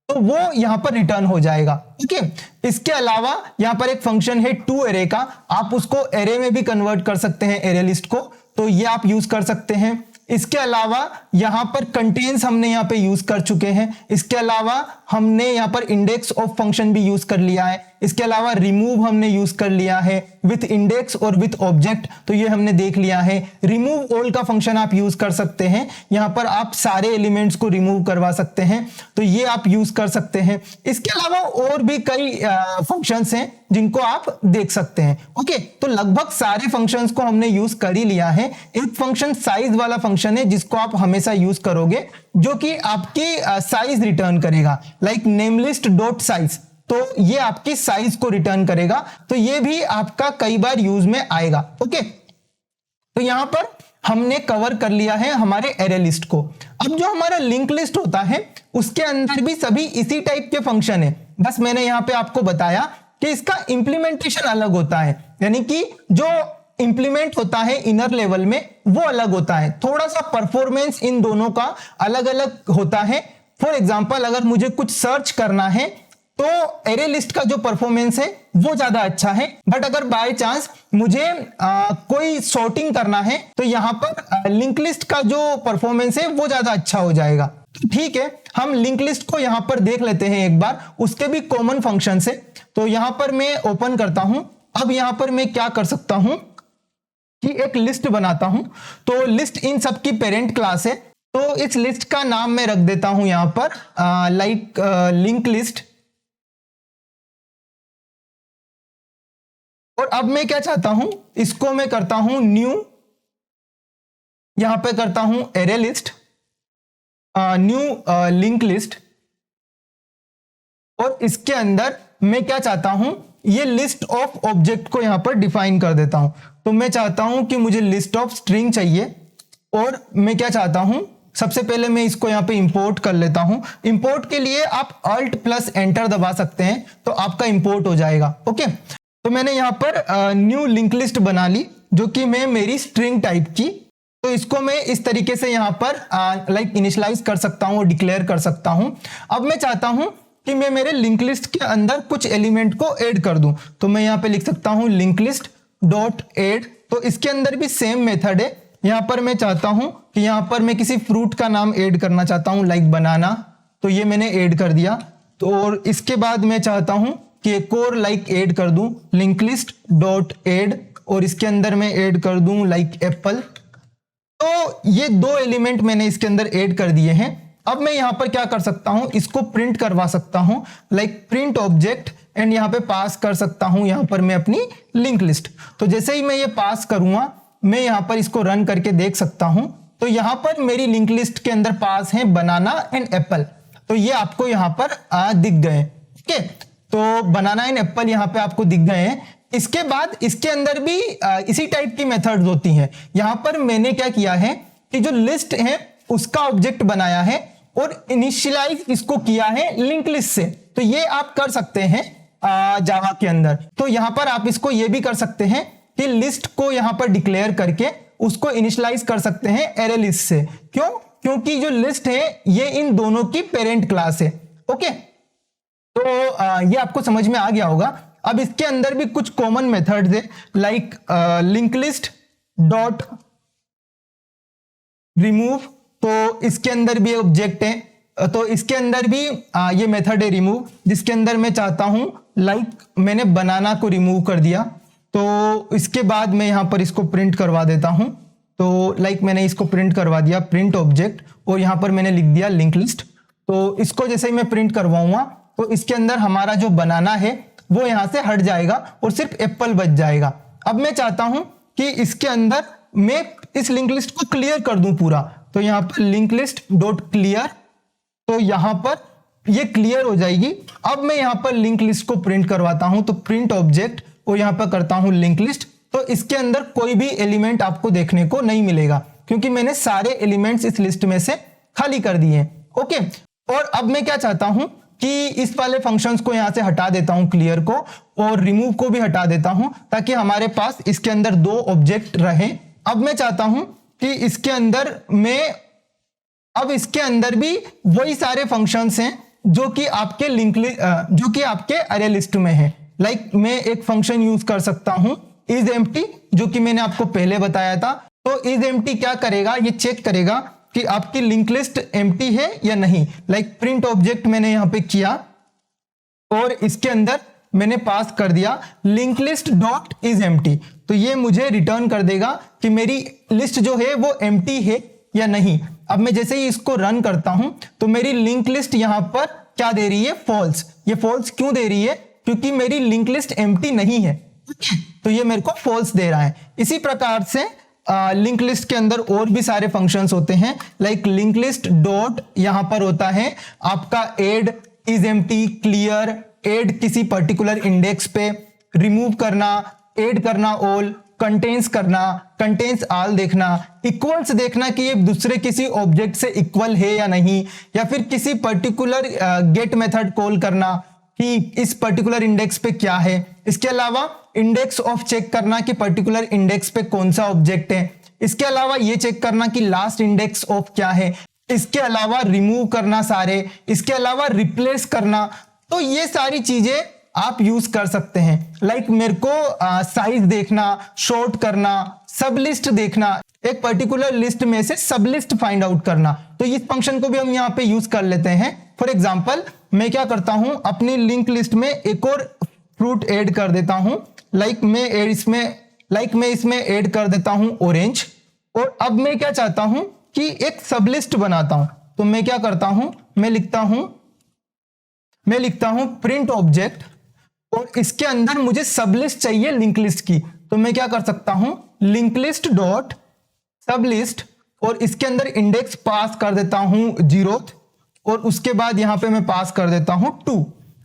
तो वो यहां पर रिटर्न हो जाएगा। ओके, इसके अलावा यहां पर एक फंक्शन है टू एरे का। आप उसको एरे में भी कन्वर्ट कर सकते हैं, एरे लिस्ट को, तो ये आप यूज कर सकते हैं। इसके अलावा यहां पर कंटेन्स हमने यहां पे यूज कर चुके हैं। इसके अलावा हमने यहां पर इंडेक्स ऑफ फंक्शन भी यूज कर लिया है। इसके अलावा रिमूव हमने यूज कर लिया है विथ इंडेक्स और विथ ऑब्जेक्ट, तो ये हमने देख लिया है। रिमूव ऑल का फंक्शन आप यूज कर सकते हैं, यहां पर आप सारे एलिमेंट्स को रिमूव करवा सकते हैं, तो ये आप यूज कर सकते हैं। इसके अलावा और भी कई फंक्शंस हैं जिनको आप देख सकते हैं। ओके, तो लगभग सारे फंक्शंस को हमने यूज कर ही लिया है। एक फंक्शन साइज वाला फंक्शन है जिसको आप हमेशा यूज करोगे, जो कि आपकी साइज रिटर्न करेगा, लाइक नेमलिस्ट डॉट साइज। तो ये आपकी साइज को रिटर्न करेगा, तो ये भी आपका कई बार यूज में आएगा। ओके, तो यहां पर हमने कवर कर लिया है हमारे एरे लिस्ट को। अब जो हमारा लिंक लिस्ट होता है उसके अंदर भी सभी इसी टाइप के फंक्शन है, बस मैंने यहां पे आपको बताया कि इसका इंप्लीमेंटेशन अलग होता है, यानी कि जो इंप्लीमेंट होता है इनर लेवल में वो अलग होता है। थोड़ा सा परफॉर्मेंस इन दोनों का अलग अलग होता है। फॉर एग्जांपल अगर मुझे कुछ सर्च करना है तो एरे लिस्ट का जो परफॉर्मेंस है वो ज्यादा अच्छा है, बट अगर बाय चांस मुझे कोई सॉर्टिंग करना है तो यहां पर लिंक लिस्ट का जो परफॉर्मेंस है वो ज्यादा अच्छा हो जाएगा। तो ठीक है, हम लिंक लिस्ट को यहां पर देख लेते हैं एक बार, उसके भी कॉमन फंक्शन है। तो यहां पर मैं ओपन करता हूं। अब यहां पर मैं क्या कर सकता हूं कि एक लिस्ट बनाता हूं। तो लिस्ट इन सबकी पेरेंट क्लास है, तो इस लिस्ट का नाम मैं रख देता हूं यहां पर लाइक लिंक लिस्ट। और अब मैं क्या चाहता हूं, इसको मैं करता हूं न्यू, यहां पे करता हूं array list, new link list. और इसके अंदर मैं क्या चाहता हूं, ये लिस्ट ऑफ ऑब्जेक्ट को यहां पर डिफाइन कर देता हूं। तो मैं चाहता हूं कि मुझे लिस्ट ऑफ स्ट्रिंग चाहिए, और मैं क्या चाहता हूं, सबसे पहले मैं इसको यहां पे इंपोर्ट कर लेता हूं। इंपोर्ट के लिए आप अल्ट प्लस एंटर दबा सकते हैं, तो आपका इंपोर्ट हो जाएगा। ओके, तो मैंने यहां पर न्यू लिंक लिस्ट बना ली, जो कि मैं मेरी स्ट्रिंग टाइप की। तो इसको मैं इस तरीके से यहां पर लाइक इनिशियलाइज कर सकता हूं और डिक्लेयर कर सकता हूं। अब मैं चाहता हूं कि मैं मेरे लिंक लिस्ट के अंदर कुछ एलिमेंट को ऐड कर दूं, तो मैं यहां पे लिख सकता हूं लिंक लिस्ट डॉट ऐड। तो इसके अंदर भी सेम मेथड है। यहां पर मैं चाहता हूं कि यहां पर मैं किसी फ्रूट का नाम ऐड करना चाहता हूं, लाइक बनाना, तो ये मैंने ऐड कर दिया। तो और इसके बाद मैं चाहता हूं कि एक और लाइक ऐड कर दूं, लिंक लिस्ट डॉट ऐड, और इसके अंदर मैं ऐड कर दूं लाइक एप्पल। तो ये दो एलिमेंट मैंने इसके अंदर ऐड कर दिए हैं। अब मैं यहां पर क्या कर सकता हूं, इसको प्रिंट करवा सकता हूं, लाइक प्रिंट ऑब्जेक्ट, एंड यहां पे पास कर सकता हूं यहां पर मैं अपनी लिंक लिस्ट। तो जैसे ही मैं ये पास करूंगा, मैं यहां पर इसको रन करके देख सकता हूं, तो यहां पर मेरी लिंक लिस्ट के अंदर पास है बनाना एंड एप्पल। तो ये आपको यहां पर दिख गए। ओके, तो बनाना एंड एप्पल यहां पे आपको दिख गए हैं। इसके बाद इसके अंदर भी इसी टाइप की मेथड्स होती हैं। यहां पर मैंने क्या किया है कि जो लिस्ट है उसका ऑब्जेक्ट बनाया है और इनिशियलाइज इसको किया है लिंक लिस्ट से। तो ये आप कर सकते हैं जावा के अंदर। तो यहां पर आप इसको ये भी कर सकते हैं कि लिस्ट को यहां पर डिक्लेयर करके उसको इनिशियलाइज कर सकते हैं एरे लिस्ट से। क्यों? क्योंकि जो लिस्ट है ये इन दोनों की पेरेंट क्लास है। ओके, तो ये आपको समझ में आ गया होगा। अब इसके अंदर भी कुछ कॉमन मेथड्स है, like link list dot remove. तो इसके अंदर भी ऑब्जेक्ट है, तो इसके अंदर भी ये मेथड है रिमूव, जिसके अंदर मैं चाहता हूं लाइक मैंने बनाना को रिमूव कर दिया। तो इसके बाद मैं यहां पर इसको प्रिंट करवा देता हूं। तो लाइक मैंने इसको प्रिंट करवा दिया प्रिंट ऑब्जेक्ट, और यहां पर मैंने लिख दिया लिंक लिस्ट। तो इसको जैसे ही मैं प्रिंट करवाऊंगा तो इसके अंदर हमारा जो बनाना है वो यहां से हट जाएगा और सिर्फ एप्पल बच जाएगा। अब मैं चाहता हूं कि इसके अंदर मैं इस लिंक लिस्ट को क्लियर कर दूं पूरा। तो यहां पर लिंक लिस्ट डॉट क्लियर, तो यहां पर ये क्लियर हो जाएगी। अब मैं यहां पर लिंक लिस्ट को प्रिंट करवाता हूं, तो प्रिंट ऑब्जेक्ट और यहां पर करता हूं लिंक लिस्ट। तो इसके अंदर कोई भी एलिमेंट आपको देखने को नहीं मिलेगा, क्योंकि मैंने सारे एलिमेंट्स इस लिस्ट में से खाली कर दिए हैं। ओके, और अब मैं क्या चाहता हूं कि इस वाले फंक्शंस को यहां से हटा देता हूं, क्लियर को, और रिमूव को भी हटा देता हूं, ताकि हमारे पास इसके अंदर दो ऑब्जेक्ट रहे। अब मैं चाहता हूं कि इसके अंदर अब इसके अंदर भी वही सारे फंक्शंस हैं जो कि आपके जो कि आपके अरे लिस्ट में है। लाइक मैं एक फंक्शन यूज कर सकता हूं इज एम्प्टी, जो कि मैंने आपको पहले बताया था। तो इज एम्प्टी क्या करेगा, ये चेक करेगा कि आपकी लिंक लिस्ट एम्प्टी है या नहीं। लाइक प्रिंट ऑब्जेक्ट मैंने यहां पे किया और इसके अंदर मैंने पास कर दिया link list dot is empty. तो ये मुझे रिटर्न कर देगा कि मेरी लिस्ट जो है वो एम्प्टी है या नहीं। अब मैं जैसे ही इसको रन करता हूं तो मेरी लिंक लिस्ट यहां पर क्या दे रही है, फॉल्स। ये फॉल्स क्यों दे रही है? क्योंकि मेरी लिंक लिस्ट एम्प्टी नहीं है, तो ये मेरे को फॉल्स दे रहा है। इसी प्रकार से लिंक लिस्ट के अंदर और भी सारे फंक्शंस होते हैं, लाइक लिंक लिस्ट डॉट यहां पर होता है आपका add is empty, clear, add किसी पर्टिकुलर इंडेक्स पे, रिमूव करना, एड करना ऑल, कंटेन्स करना, कंटेन्स ऑल देखना, इक्वल्स देखना कि ये दूसरे किसी ऑब्जेक्ट से इक्वल है या नहीं, या फिर किसी पर्टिकुलर गेट मेथड कॉल करना कि इस पर्टिकुलर इंडेक्स पे क्या है। इसके अलावा इंडेक्स ऑफ चेक करना कि पर्टिकुलर इंडेक्स पे कौन सा ऑब्जेक्ट है। इसके अलावा ये चेक करना कि लास्ट इंडेक्स ऑफ क्या है। इसके अलावा रिमूव करना सारे, इसके अलावा रिप्लेस करना। तो ये सारी चीजें आप यूज कर सकते हैं। लाइक मेरे को साइज देखना, शॉर्ट करना, सब लिस्ट देखना, एक पर्टिकुलर लिस्ट में से सब लिस्ट फाइंड आउट करना। तो इस फंक्शन को भी हम यहाँ पे यूज कर लेते हैं। फॉर एग्जाम्पल मैं क्या करता हूं, अपनी लिंक लिस्ट में एक और फ्रूट ऐड कर देता हूं। लाइक मैं इसमें ऐड कर देता हूं ऑरेंज। और अब मैं क्या चाहता हूं कि एक सब लिस्ट बनाता हूं। तो मैं क्या करता हूं, मैं लिखता हूं प्रिंट ऑब्जेक्ट, और इसके अंदर मुझे सब लिस्ट चाहिए लिंक लिस्ट की। तो मैं क्या कर सकता हूं, लिंक लिस्ट डॉट सब लिस्ट, और इसके अंदर इंडेक्स पास कर देता हूं 0, और उसके बाद यहां पे मैं पास कर देता हूं 2।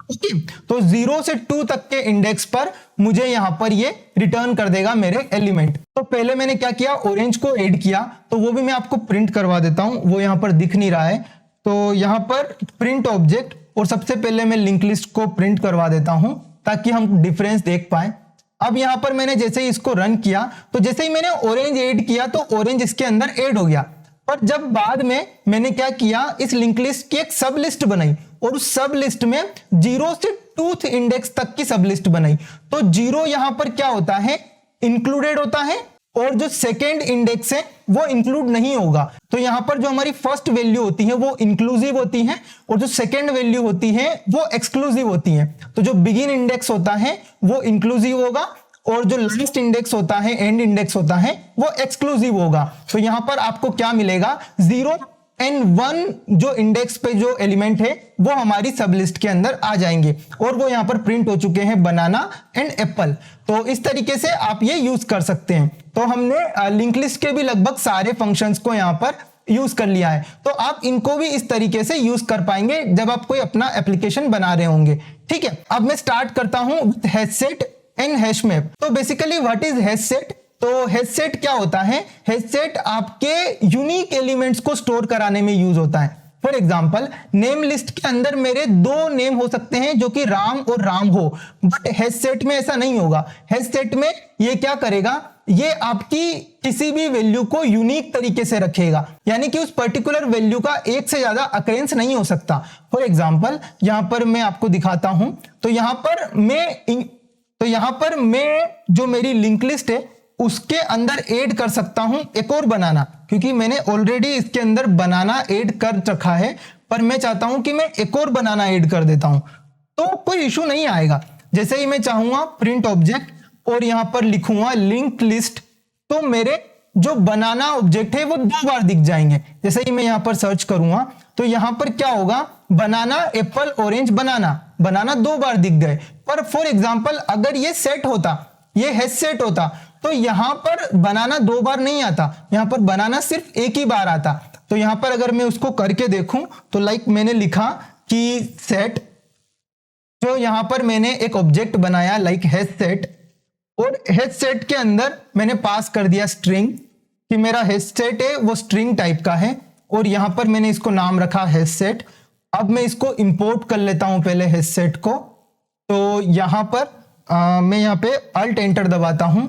ओके, तो 0 से 2 तक के इंडेक्स पर मुझे यहां पर ये रिटर्न कर देगा मेरे एलिमेंट। तो पहले मैंने क्या किया, ऑरेंज को ऐड किया, तो वो भी मैं आपको प्रिंट करवा देता हूं, वो यहां पर दिख नहीं रहा है। तो यहां पर प्रिंट ऑब्जेक्ट, और सबसे पहले मैं लिंक लिस्ट को प्रिंट करवा देता हूं ताकि हम डिफरेंस देख पाए। अब यहां पर मैंने जैसे ही इसको रन किया, तो जैसे ही मैंने ऑरेंज ऐड किया तो ऑरेंज इसके अंदर ऐड हो गया। पर जब बाद में मैंने क्या किया, इस लिंक लिस्ट की एक सब लिस्ट बनाई, और उस सब लिस्ट में 0 से 2th इंडेक्स तक की सब लिस्ट बनाई। तो 0 यहां पर क्या होता है, इंक्लूडेड होता है, और जो सेकेंड इंडेक्स है वो इंक्लूड नहीं होगा। तो यहां पर जो हमारी फर्स्ट वैल्यू होती है वो इंक्लूसिव होती है, और जो सेकेंड वैल्यू होती है वो एक्सक्लूसिव होती है। तो जो बिगिन इंडेक्स होता है वो इंक्लूसिव होगा, और जो लास्ट इंडेक्स होता है, एंड इंडेक्स होता है, वो एक्सक्लूसिव होगा। तो यहां पर आपको क्या मिलेगा, 0 एंड 1 जो इंडेक्स पे जो एलिमेंट है वो हमारी सब लिस्ट के अंदर आ जाएंगे और वो यहां पर प्रिंट हो चुके हैं, बनाना एंड एप्पल। तो इस तरीके से आप ये यूज कर सकते हैं। तो हमने लिंक लिस्ट के भी लगभग सारे फंक्शंस को यहां पर यूज कर लिया है। तो आप इनको भी इस तरीके से यूज कर पाएंगे जब आप कोई अपना एप्लीकेशन बना रहे होंगे। ठीक है, अब मैं स्टार्ट करता हूं हैशसेट एंड हैशमैप। तो बेसिकली व्हाट इज हैशसेट? तो हैशसेट क्या होता है? हैशसेट आपके यूनिक एलिमेंट्स को स्टोर कराने में यूज होता है। फॉर एग्जाम्पल, नेम लिस्ट के अंदर मेरे 2 नेम हो सकते हैं जो कि राम और राम हो, बट हैशसेट में ऐसा नहीं होगा। हैशसेट में ये क्या करेगा, ये आपकी किसी भी वैल्यू को यूनिक तरीके से रखेगा, यानी कि उस पर्टिकुलर वैल्यू का एक से ज्यादा अकरेंस नहीं हो सकता। फॉर एग्जाम्पल, यहां पर मैं आपको दिखाता हूं। तो यहां पर मैं जो मेरी लिंक लिस्ट है उसके अंदर ऐड कर सकता हूं एक और बनाना, क्योंकि मैंने ऑलरेडी इसके अंदर बनाना ऐड कर रखा है, पर मैं चाहता हूं कि मैं एक और बनाना ऐड कर देता हूं, तो कोई इशू नहीं आएगा। जैसे ही मैं चाहूंगा प्रिंट ऑब्जेक्ट और यहां पर लिखूंगा लिंक लिस्ट, तो मेरे जो बनाना ऑब्जेक्ट है वो 2 बार दिख जाएंगे। जैसे ही मैं यहां पर सर्च करूंगा तो यहां पर क्या होगा, बनाना एप्पल ऑरेंज बनाना 2 बार दिख गए। पर फॉर एग्जांपल अगर ये सेट होता, ये हैश सेट होता, तो यहां पर बनाना 2 बार नहीं आता, यहां पर बनाना सिर्फ एक ही बार आता। तो यहां पर अगर मैं उसको करके देखूं तो लाइक मैंने लिखा कि सेट, तो यहां पर मैंने एक ऑब्जेक्ट बनाया लाइक हैश सेट, और हैश सेट के अंदर मैंने पास कर दिया स्ट्रिंग कि मेरा हैश सेट है वो स्ट्रिंग टाइप का है, और यहां पर मैंने इसको नाम रखा हैश सेट। अब मैं इसको इंपोर्ट कर लेता हूं पहले हैश सेट को। तो यहां पर मैं यहां पे अल्ट एंटर दबाता हूं।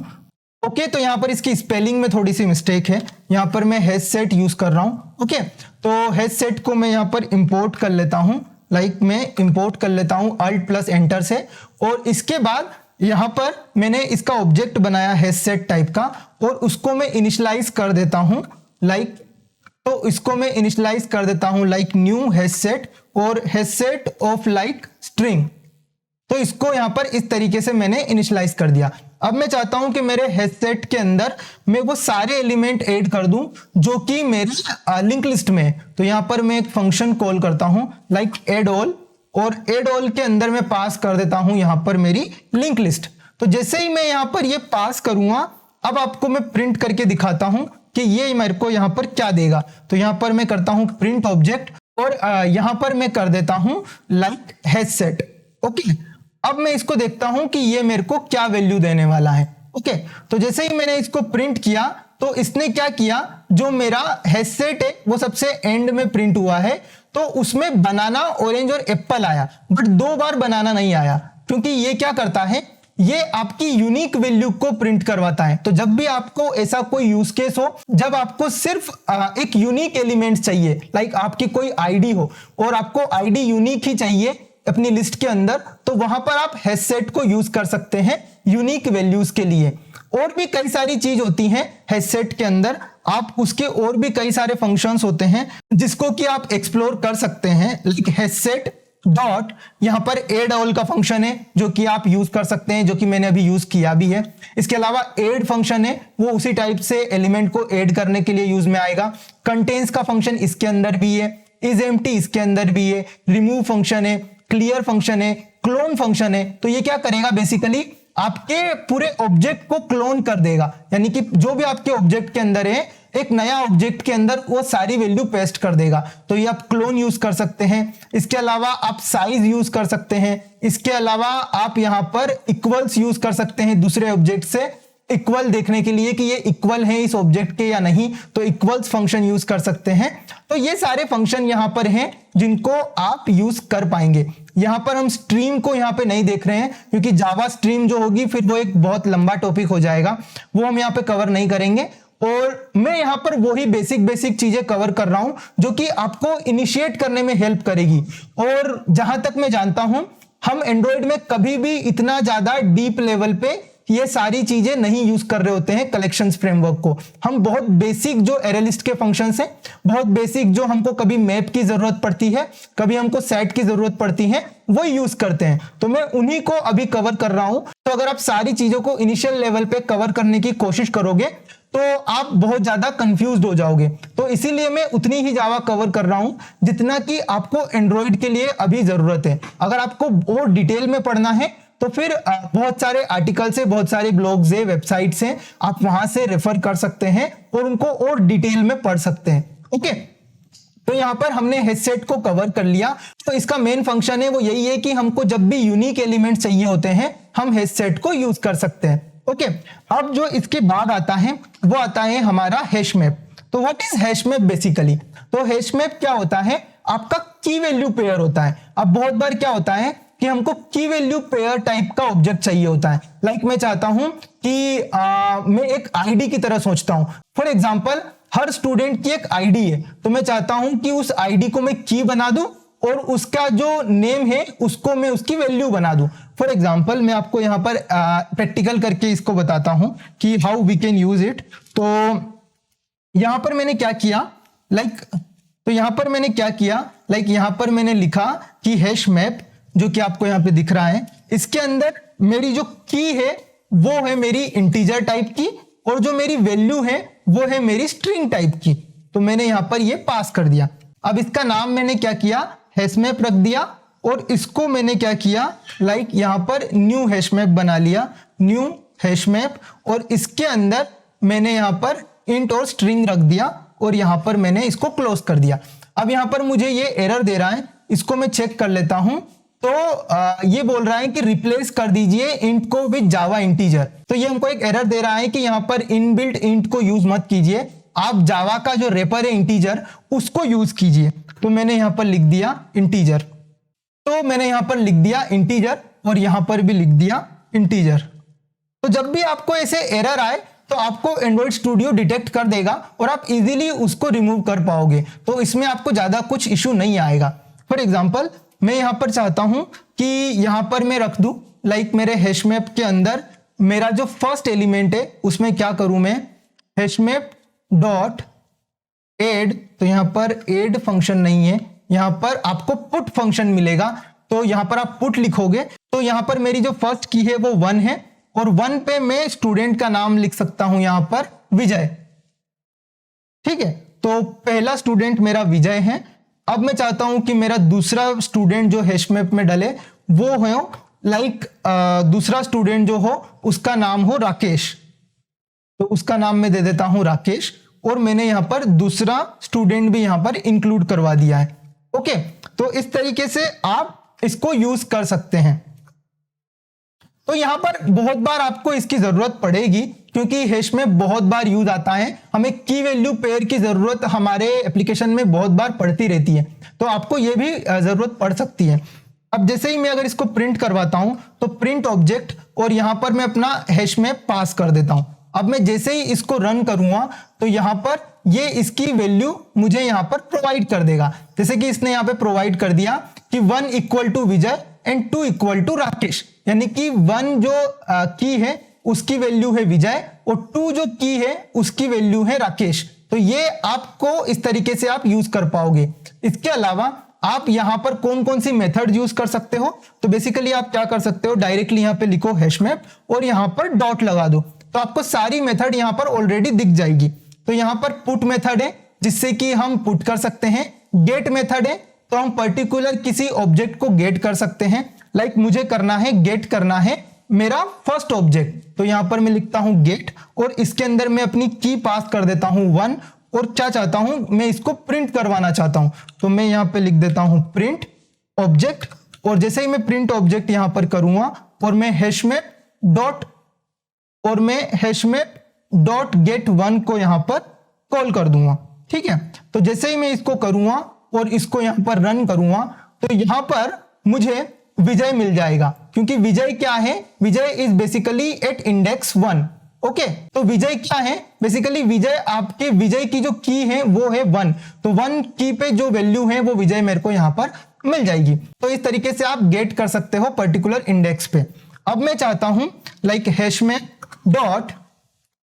ओके, तो यहां पर इसकी स्पेलिंग में थोड़ी सी मिस्टेक है, यहां पर मैं हैश सेट यूज कर रहा हूं। ओके, तो हैश सेट को मैं यहां पर इंपोर्ट कर लेता हूं, लाइक मैं इंपोर्ट कर लेता हूं अल्ट प्लस एंटर से, और इसके बाद यहां पर मैंने इसका ऑब्जेक्ट बनाया हैश सेट टाइप का, और उसको मैं इनिशियलाइज कर देता हूं लाइक, तो इसको मैं इनिशियलाइज कर देता हूं लाइक न्यू हैश सेट और hash set of like string. तो इसको यहां पर इस तरीके से मैंने इनिशियलाइज कर दिया। अब मैं चाहता हूं कि मेरे हैश सेट के अंदर मैं वो सारे एलिमेंट ऐड कर दूं जो कि मेरे लिंक लिस्ट में है। तो यहां पर मैं एक फंक्शन कॉल करता हूं लाइक ऐड ऑल, और ऐड ऑल के अंदर मैं पास कर देता हूं यहां पर मेरी लिंक लिस्ट। तो जैसे ही मैं यहां पर ये पास करूंगा, अब आपको मैं प्रिंट करके दिखाता हूं कि ये मेरे को यहां पर क्या देगा। तो यहां पर मैं करता हूं प्रिंट ऑब्जेक्ट, और यहां पर मैं कर देता हूं लाइक हैश सेट। ओके, अब मैं इसको देखता हूं कि ये मेरे को क्या वैल्यू देने वाला है। ओके, तो जैसे ही मैंने इसको प्रिंट किया तो इसने क्या किया, जो मेरा हैश सेट है वो सबसे एंड में प्रिंट हुआ है, तो उसमें बनाना ऑरेंज और एप्पल आया, बट 2 बार बनाना नहीं आया, क्योंकि ये क्या करता है, ये आपकी यूनिक वैल्यू को प्रिंट करवाता है। तो जब भी आपको ऐसा कोई यूज केस हो, जब आपको सिर्फ एक यूनिक एलिमेंट चाहिए, लाइक आपकी कोई आईडी हो और आपको आईडी यूनिक ही चाहिए अपनी लिस्ट के अंदर, तो वहां पर आप हैश सेट को यूज कर सकते हैं यूनिक वैल्यूज के लिए। और भी कई सारी चीज होती हैं हैश सेट के अंदर, आप उसके और भी कई सारे फंक्शंस होते हैं जिसको कि आप एक्सप्लोर कर सकते हैं। लाइक हैश सेट डॉट, यहां पर ऐड ऑल का फंक्शन है जो कि आप यूज कर सकते हैं, जो कि मैंने अभी यूज किया भी है। इसके अलावा ऐड फंक्शन है, वो उसी टाइप से एलिमेंट को ऐड करने के लिए यूज में आएगा। कंटेन्स का फंक्शन इसके अंदर भी है, इज एम्प्टी इसके अंदर भी है, रिमूव फंक्शन है, क्लियर फंक्शन है, क्लोन फंक्शन है। तो ये क्या करेगा, बेसिकली आपके पूरे ऑब्जेक्ट को क्लोन कर देगा, यानी कि जो भी आपके ऑब्जेक्ट के अंदर है, एक नया ऑब्जेक्ट के अंदर वो सारी वैल्यू पेस्ट कर देगा। तो ये आप क्लोन यूज कर सकते हैं। इसके अलावा आप साइज यूज कर सकते हैं। इसके अलावा आप यहां पर इक्वल्स यूज कर सकते हैं, दूसरे ऑब्जेक्ट से इक्वल देखने के लिए कि ये इक्वल है इस ऑब्जेक्ट के या नहीं, तो इक्वल्स फंक्शन यूज कर सकते हैं। तो ये सारे फंक्शन यहां पर हैं जिनको आप यूज कर पाएंगे। यहां पर हम स्ट्रीम को यहां पे नहीं देख रहे हैं, क्योंकि जावा स्ट्रीम जो होगी फिर वो एक बहुत लंबा टॉपिक हो जाएगा, वो हम यहां पे कवर नहीं करेंगे। और मैं यहां पर वही बेसिक चीजें कवर कर रहा हूं जो कि आपको इनिशिएट करने में हेल्प करेगी। और जहां तक मैं जानता हूं, हम एंड्रॉइड में कभी भी इतना ज्यादा डीप लेवल पे ये सारी चीजें नहीं यूज कर रहे होते हैं कलेक्शंस फ्रेमवर्क को। हम बहुत बेसिक जो एरे लिस्ट के फंक्शंस हैं, बहुत बेसिक जो हमको कभी मैप की जरूरत पड़ती है, कभी हमको सेट की जरूरत पड़ती है, वो यूज करते हैं। तो मैं उन्हीं को अभी कवर कर रहा हूं। तो अगर आप सारी चीजों को इनिशियल लेवल पे कवर करने की कोशिश करोगे तो आप बहुत ज्यादा कंफ्यूज्ड हो जाओगे। तो इसीलिए मैं उतनी ही जावा कवर कर रहा हूं जितना कि आपको एंड्रॉइड के लिए अभी जरूरत है। अगर आपको और डिटेल में पढ़ना है तो फिर बहुत सारे आर्टिकल्स है, बहुत सारे ब्लॉग्स है, वेबसाइट्स हैं, आप वहां से रेफर कर सकते हैं और उनको और डिटेल में पढ़ सकते हैं। ओके, तो यहां पर हमने हेडसेट को कवर कर लिया। तो इसका मेन फंक्शन है वो यही है कि हमको जब भी यूनिक एलिमेंट चाहिए होते हैं हम हेडसेट को यूज कर सकते हैं। ओके, अब जो इसके बाद आता है वो आता है हमारा हैश मैप। तो what is hash map basically? तो हैश मैप क्या होता है? आपका की वैल्यू पेयर होता है। अब बहुत बार क्या होता है कि हमको की वैल्यू पेयर टाइप का ऑब्जेक्ट चाहिए होता है। लाइक मैं चाहता हूं कि मैं एक आईडी की तरह सोचता हूं। फॉर एग्जांपल हर स्टूडेंट की एक आईडी है, तो मैं चाहता हूं कि उस आईडी को मैं की बना दूं और उसका जो नेम है उसको मैं उसकी वैल्यू बना दूं। फॉर एग्जांपल मैं आपको यहां पर प्रैक्टिकल करके इसको बताता हूं कि how we can use it. तो यहां पर मैंने क्या किया, यहां पर मैंने लिखा कि हैश मैप, जो कि आपको यहां पे दिख रहा है, इसके अंदर मेरी जो की है वो है मेरी इंटीजर टाइप की और जो मेरी वैल्यू है वो है मेरी स्ट्रिंग टाइप की। तो मैंने यहां पर ये पास कर दिया। अब इसका नाम मैंने क्या किया, हैश मैप रख दिया और इसको मैंने क्या किया, यहां पर न्यू हैश मैप बना लिया, न्यू हैश मैप, और इसके अंदर मैंने यहां पर इंट और स्ट्रिंग रख दिया और यहां पर मैंने इसको क्लोज कर दिया। अब यहां पर मुझे ये एरर दे रहा है, इसको मैं चेक कर लेता हूं। तो ये बोल रहा है कि रिप्लेस कर दीजिए इंट को विद जावा इंटीजर। तो ये हमको एक एरर दे रहा है कि यहां पर इनबिल्ट इंट को यूज मत कीजिए, आप जावा का जो रेपर है इंटीजर उसको यूज कीजिए। तो मैंने यहां पर लिख दिया इंटीजर, और यहां पर भी लिख दिया इंटीजर। तो जब भी आपको ऐसे एरर आए तो आपको एंड्रॉइड स्टूडियो डिटेक्ट कर देगा और आप इजीली उसको रिमूव कर पाओगे। तो इसमें आपको ज्यादा कुछ इशू नहीं आएगा। फॉर एग्जांपल मैं यहां पर चाहता हूं कि यहां पर मैं रख दूं, मेरे हैश मैप के अंदर मेरा जो फर्स्ट एलिमेंट है उसमें क्या करूं मैं, हैश मैप डॉट एड। तो यहां पर एड फंक्शन नहीं है, यहां पर आपको पुट फंक्शन मिलेगा। तो यहां पर आप पुट लिखोगे तो यहां पर मेरी जो फर्स्ट की है वो 1 है और 1 पे मैं स्टूडेंट का नाम लिख सकता हूं यहां पर विजय। ठीक है, तो पहला स्टूडेंट मेरा विजय है। अब मैं चाहता हूं कि मेरा दूसरा स्टूडेंट जो हैश मैप में डले वो हो दूसरा स्टूडेंट जो हो उसका नाम हो राकेश। तो उसका नाम मैं दे देता हूं राकेश और मैंने यहां पर दूसरा स्टूडेंट भी यहां पर इंक्लूड करवा दिया है। ओके, तो इस तरीके से आप इसको यूज कर सकते हैं। तो यहां पर बहुत बार आपको इसकी जरूरत पड़ेगी क्योंकि हैश मैप बहुत बार यूज आता है। हमें की वैल्यू पेयर की जरूरत हमारे एप्लीकेशन में बहुत बार पड़ती रहती है, तो आपको यह भी जरूरत पड़ सकती है। अब जैसे ही मैं अगर इसको प्रिंट करवाता हूं तो प्रिंट ऑब्जेक्ट और यहां पर मैं अपना हैश मैप पास कर देता हूं। अब मैं जैसे ही इसको रन करूंगा तो यहां पर ये इसकी वैल्यू मुझे यहां पर प्रोवाइड कर देगा। जैसे कि इसने यहां पे प्रोवाइड कर दिया कि 1 equal to Vijay and 2 equal to Rakesh, यानी कि 1 जो की है उसकी वैल्यू है विजय और 2 जो की है उसकी वैल्यू है राकेश। तो ये आपको इस तरीके से आप यूज कर पाओगे। इसके अलावा आप यहां पर कौन कौन सी मेथड यूज कर सकते हो, तो बेसिकली आप क्या कर सकते हो, डायरेक्टली यहां पे लिखो हैश मैप और यहां पर डॉट लगा दो, तो आपको सारी मेथड यहां पर ऑलरेडी दिख जाएगी। तो यहां पर पुट मेथड है जिससे कि हम पुट कर सकते हैं, गेट मेथड है तो हम पर्टिकुलर किसी ऑब्जेक्ट को गेट कर सकते हैं। लाइक मुझे करना है, गेट करना है मेरा फर्स्ट ऑब्जेक्ट, तो यहां पर मैं लिखता हूं गेट और इसके अंदर मैं अपनी की पास कर देता हूं 1 और क्या चाहता हूं, मैं इसको प्रिंट करवाना चाहता हूं, तो मैं यहां पे लिख देता हूं प्रिंट ऑब्जेक्ट। और जैसे ही मैं प्रिंट ऑब्जेक्ट यहां पर करूंगा और मैं हैश मैप डॉट गेट 1 को यहां पर कॉल कर दूंगा। ठीक है, तो जैसे ही मैं इसको करूंगा और इसको यहां पर रन करूंगा तो यहां पर मुझे विजय मिल जाएगा, क्योंकि विजय क्या है, Vijay is basically at index 1। Okay, तो विजय क्या है, बेसिकली विजय आपके विजय की जो की है वो है 1, तो 1 की पे जो वैल्यू है वो विजय मेरे को यहां पर मिल जाएगी। तो इस तरीके से आप गेट कर सकते हो पर्टिकुलर इंडेक्स पे। अब मैं चाहता हूं लाइक हैश में डॉट,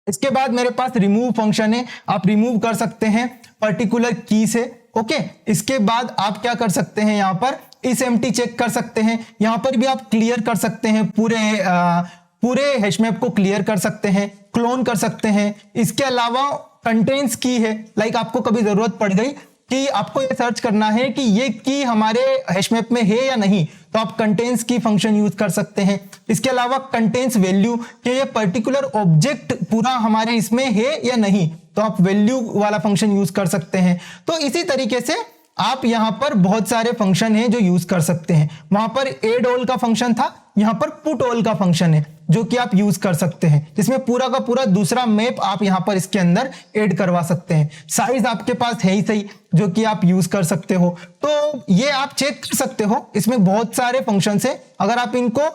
इसके बाद मेरे पास रिमूव फंक्शन है, आप रिमूव कर सकते हैं पर्टिकुलर की से। ओके, इसके बाद आप क्या कर सकते हैं, यहां पर इस एम्प्टी चेक कर सकते हैं, यहां पर भी आप क्लियर कर सकते हैं, पूरे हैश मैप को क्लियर कर सकते हैं, क्लोन कर सकते हैं। इसके अलावा कंटेंट्स की है, लाइक आपको कभी जरूरत पड़ गई कि आपको ये सर्च करना है कि ये की हमारे हैश मैप में है या नहीं, तो आप कंटेंट्स की फंक्शन यूज कर सकते हैं। इसके अलावा कंटेंट्स वैल्यू कि ये पर्टिकुलर ऑब्जेक्ट पूरा हमारे इसमें है या नहीं, तो आप वैल्यू वाला फंक्शन यूज कर सकते हैं। तो इसी तरीके से आप यहां पर बहुत सारे फंक्शन हैं जो यूज कर सकते हैं। वहां पर एड ऑल का फंक्शन था, यहां पर पुट ऑल का फंक्शन है जो कि आप यूज कर सकते हैं, जिसमें पूरा का पूरा दूसरा मैप आप यहां पर इसके अंदर ऐड करवा सकते हैं। साइज आपके पास है ही सही जो कि आप यूज कर सकते हो, तो ये आप चेक कर सकते हो। इसमें बहुत सारे फंक्शन है, अगर आप इनको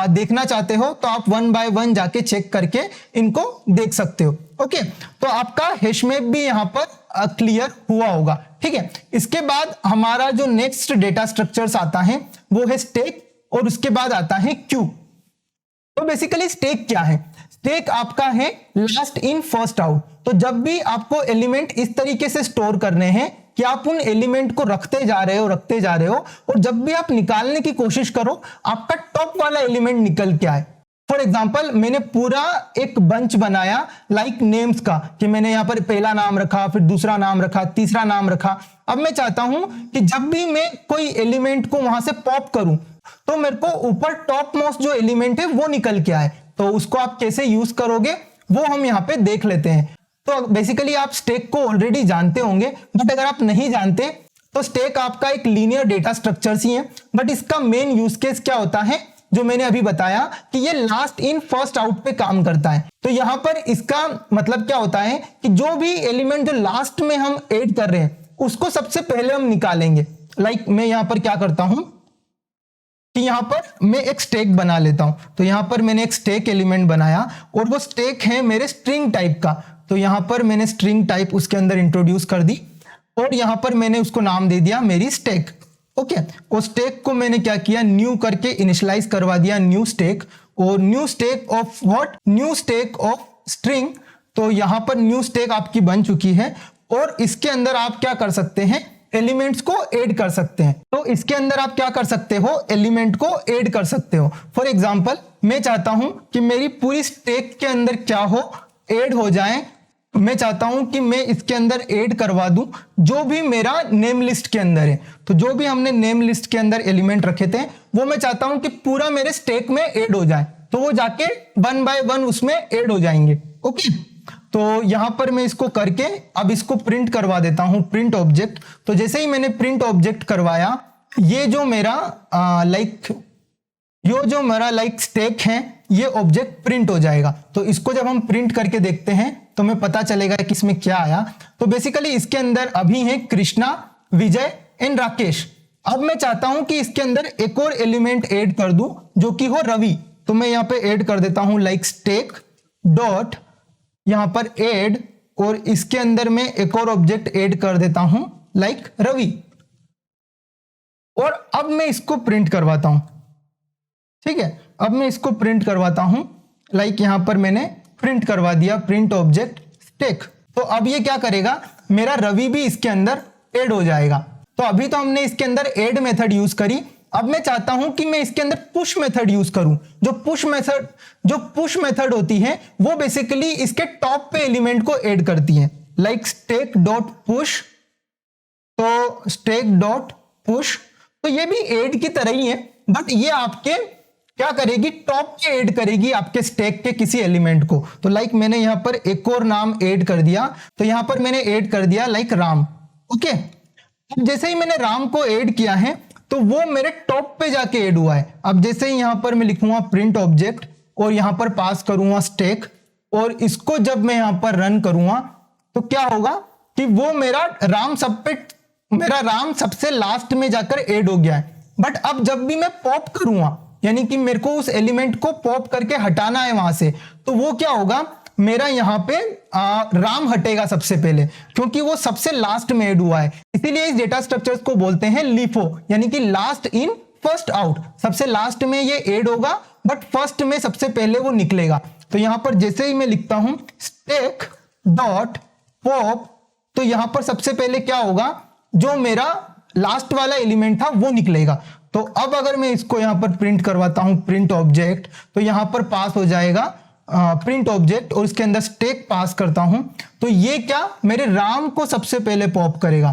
देखना चाहते हो तो आप 1 बाय 1 जाके चेक करके इनको देख सकते हो। ओके, तो आपका हैश मैप भी यहां पर क्लियर हुआ होगा। ठीक है, इसके बाद हमारा जो नेक्स्ट डेटा स्ट्रक्चर्स आता है वो है स्टैक, और उसके बाद आता है क्यू। तो बेसिकली स्टैक क्या है, स्टैक आपका है लास्ट इन फर्स्ट आउट। तो जब भी आपको एलिमेंट इस तरीके से स्टोर करने हैं कि आप उन एलिमेंट को रखते जा रहे हो, और जब भी आप निकालने की कोशिश करो आपका टॉप वाला एलिमेंट निकल के आए। फॉर एग्जाम्पल, मैंने पूरा एक बंच बनाया लाइक नेम्स का, कि मैंने यहां पर पहला नाम रखा, फिर दूसरा नाम रखा, तीसरा नाम रखा। अब मैं चाहता हूं कि जब भी मैं कोई एलिमेंट को वहां से पॉप करूं तो मेरे को ऊपर टॉप मोस्ट जो एलिमेंट है वो निकल के आए। तो उसको आप कैसे यूज करोगे वो हम यहाँ पे देख लेते हैं। तो बेसिकली आप स्टैक को ऑलरेडी जानते होंगे, बट अगर आप नहीं जानते तो स्टैक आपका एक लीनियर डेटा स्ट्रक्चर ही है, बट इसका मेन यूज केस क्या होता है जो मैंने अभी बताया कि ये लास्ट इन फर्स्ट आउट पे काम करता है। तो यहां पर इसका मतलब क्या होता है कि जो भी एलिमेंट जो लास्ट में हम ऐड कर रहे हैं उसको सबसे पहले हम निकालेंगे। लाइक मैं यहां पर क्या करता हूं कि यहां पर मैं एक स्टैक बना लेता हूं। तो यहां पर मैंने एक स्टैक एलिमेंट बनाया और वो स्टैक है मेरे स्ट्रिंग टाइप का। तो यहां पर मैंने स्ट्रिंग टाइप उसके अंदर इंट्रोड्यूस कर दी और यहां पर मैंने उसको नाम दे दिया मेरी स्टैक। ओके, और स्टैक को मैंने क्या किया, न्यू करके इनिशियलाइज करवा दिया न्यू स्टैक, और new stack of what, new stack of string. तो यहां पर न्यू स्टैक आपकी बन चुकी है और इसके अंदर आप क्या कर सकते हैं, एलिमेंट्स को ऐड कर सकते हैं। तो इसके अंदर आप क्या कर सकते हो, एलिमेंट को ऐड कर सकते हो। फॉर एग्जांपल, मैं चाहता हूं कि मेरी पूरी स्टैक के अंदर क्या हो, ऐड हो जाए। मैं चाहता हूं कि मैं इसके अंदर ऐड करवा दूं जो भी मेरा नेम लिस्ट के अंदर है। तो जो भी हमने नेम लिस्ट के अंदर एलिमेंट रखे थे वो मैं चाहता हूं कि पूरा मेरे स्टैक में ऐड हो जाए। तो वो जाके 1 बाय 1 उसमें ऐड हो जाएंगे। ओके, तो यहां पर मैं इसको करके अब इसको प्रिंट करवा देता हूं, प्रिंट ऑब्जेक्ट। तो जैसे ही मैंने प्रिंट ऑब्जेक्ट करवाया, ये जो मेरा स्टैक है ये ऑब्जेक्ट प्रिंट हो जाएगा। तो इसको जब हम प्रिंट करके देखते हैं तो हमें पता चलेगा कि इसमें क्या आया। तो बेसिकली इसके अंदर अभी है कृष्णा, विजय एंड राकेश। अब मैं चाहता हूं कि इसके अंदर एक और एलिमेंट ऐड कर दूं जो कि हो रवि। तो मैं यहां पे ऐड कर देता हूं लाइक स्टैक डॉट यहां पर ऐड, और इसके अंदर मैं एक और ऑब्जेक्ट ऐड कर देता हूं लाइक रवि, और अब मैं इसको प्रिंट करवाता हूं। ठीक है, अब मैं इसको प्रिंट करवाता हूं लाइक यहां पर मैंने प्रिंट करवा दिया प्रिंट ऑब्जेक्ट स्टैक। तो अब ये क्या करेगा, मेरा रवि भी इसके अंदर ऐड हो जाएगा। तो अभी तो हमने इसके अंदर ऐड मेथड यूज करी, अब मैं चाहता हूं कि मैं इसके अंदर पुश मेथड यूज करूं। जो पुश मेथड होती है वो बेसिकली इसके टॉप पे एलिमेंट को ऐड करती है, लाइक स्टैक डॉट पुश। तो स्टैक डॉट पुश, तो ये भी ऐड की तरह ही है, बट ये आपके क्या करेगी, टॉप पे ऐड करेगी आपके स्टैक के किसी एलिमेंट को। तो लाइक मैंने यहां पर एक और नाम ऐड कर दिया, तो यहां पर मैंने ऐड कर दिया लाइक राम। ओके, अब जैसे ही मैंने राम को ऐड किया है तो वो मेरे टॉप पे जाके ऐड हुआ है। अब जैसे ही यहां पर मैं लिखूंगा प्रिंट ऑब्जेक्ट और यहां पर पास करूंगा स्टैक, और इसको जब मैं यहां पर रन करूंगा तो क्या होगा कि वो मेरा राम सबसे लास्ट में जाकर ऐड हो गया है। बट अब जब भी मैं पॉप करूंगा, यानी कि मेरे को उस एलिमेंट को पॉप करके हटाना है वहां से, तो वो क्या होगा, मेरा यहां पे राम हटेगा सबसे पहले, क्योंकि वो सबसे लास्ट में ऐड हुआ है। इसीलिए इस डेटा स्ट्रक्चर्स को बोलते हैं लीफो, यानी कि लास्ट इन फर्स्ट आउट, सबसे लास्ट में ये ऐड होगा बट फर्स्ट में सबसे पहले वो निकलेगा। तो यहां पर जैसे ही मैं लिखता हूं स्टैक डॉट पॉप, तो यहां पर सबसे पहले क्या होगा, जो मेरा लास्ट वाला एलिमेंट था वो निकलेगा। तो अब अगर मैं इसको यहां पर प्रिंट करवाता हूं प्रिंट ऑब्जेक्ट, तो यहां पर पास हो जाएगा प्रिंट ऑब्जेक्ट और इसके अंदर स्टैक पास करता हूं, तो ये क्या मेरे राम को सबसे पहले पॉप करेगा।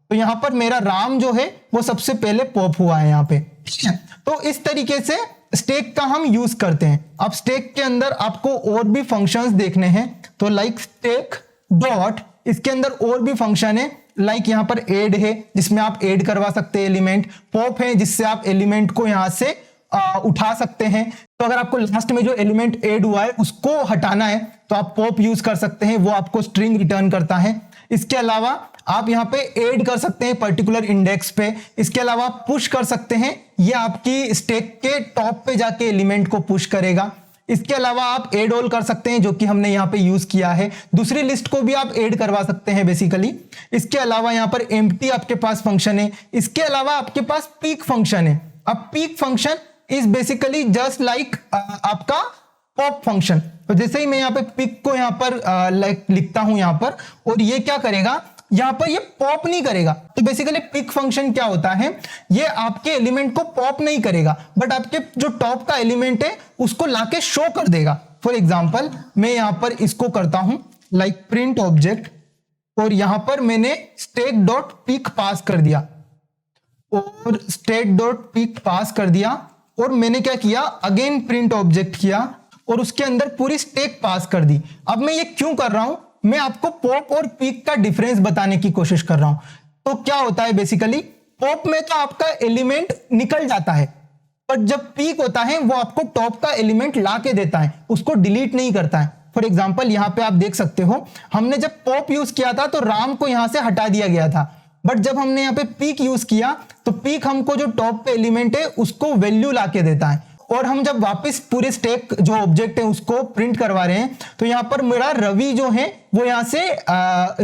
तो यहां पर मेरा राम जो है वो सबसे पहले पॉप हुआ है यहां पे, ठीक है। तो इस तरीके से स्टैक का हम यूज करते हैं। अब स्टैक के अंदर आपको और भी फंक्शंस देखने हैं, तो लाइक स्टैक डॉट, इसके अंदर और भी फंक्शन है, लाइक यहां पर ऐड है जिसमें आप ऐड करवा सकते हैं एलिमेंट, पॉप है जिससे आप एलिमेंट को यहां से उठा सकते हैं। तो अगर आपको लास्ट में जो एलिमेंट ऐड हुआ है उसको हटाना है तो आप पॉप यूज कर सकते हैं, वो आपको स्ट्रिंग रिटर्न करता है। इसके अलावा आप यहाँ पे ऐड कर सकते हैं पर्टिकुलर इंडेक्स पे। इसके अलावा आप पुश कर सकते हैं, ये आपकी स्टैक के टॉप पे जाके एलिमेंट को पुश करेगा। इसके अलावा आप ऐड ऑल कर सकते हैं जो कि हमने यहाँ पे यूज किया है, दूसरी लिस्ट को भी आप ऐड करवा सकते हैं बेसिकली। इसके अलावा यहाँ पर एम्प्टी आपके पास फंक्शन है। इसके अलावा आपके पास पीक फंक्शन है। अब peak function is basically just like आपका पॉप फंक्शन। तो जैसे ही मैं यहाँ पे पिक को यहाँ पर लिखता हूं यहाँ पर, और ये क्या करेगा, यहाँ पर ये पॉप नहीं करेगा। तो बेसिकली पिक फंक्शन क्या होता है, ये आपके एलिमेंट को पॉप नहीं करेगा बट आपके जो टॉप का एलिमेंट है उसको लाके शो कर देगा। फॉर एग्जांपल मैं यहाँ पर इसको करता हूं लाइक प्रिंट ऑब्जेक्ट, और यहां पर मैंने स्टैक डॉट पिक पास कर दिया, और स्टैक डॉट पिक पास कर दिया, और मैंने क्या किया, अगेन प्रिंट ऑब्जेक्ट किया और उसके अंदर पूरी स्टैक पास कर दी। अब मैं ये क्यों कर रहा हूं, मैं आपको पॉप और पीक का डिफरेंस बताने की कोशिश कर रहा हूं। तो क्या होता है बेसिकली, पॉप में तो आपका एलिमेंट निकल जाता है, पर जब पीक होता है वो आपको टॉप का एलिमेंट ला के देता है, उसको डिलीट नहीं करता है। फॉर एग्जाम्पल यहाँ पे आप देख सकते हो, हमने जब पॉप यूज किया था तो राम को यहां से हटा दिया गया था, बट जब हमने यहाँ पे पीक यूज किया तो पीक हमको जो टॉप पे एलिमेंट है उसको वैल्यू ला के देता है। और हम जब वापस पूरे स्टैक जो ऑब्जेक्ट है उसको प्रिंट करवा रहे हैं, तो यहाँ पर मेरा रवि जो है वो यहाँ से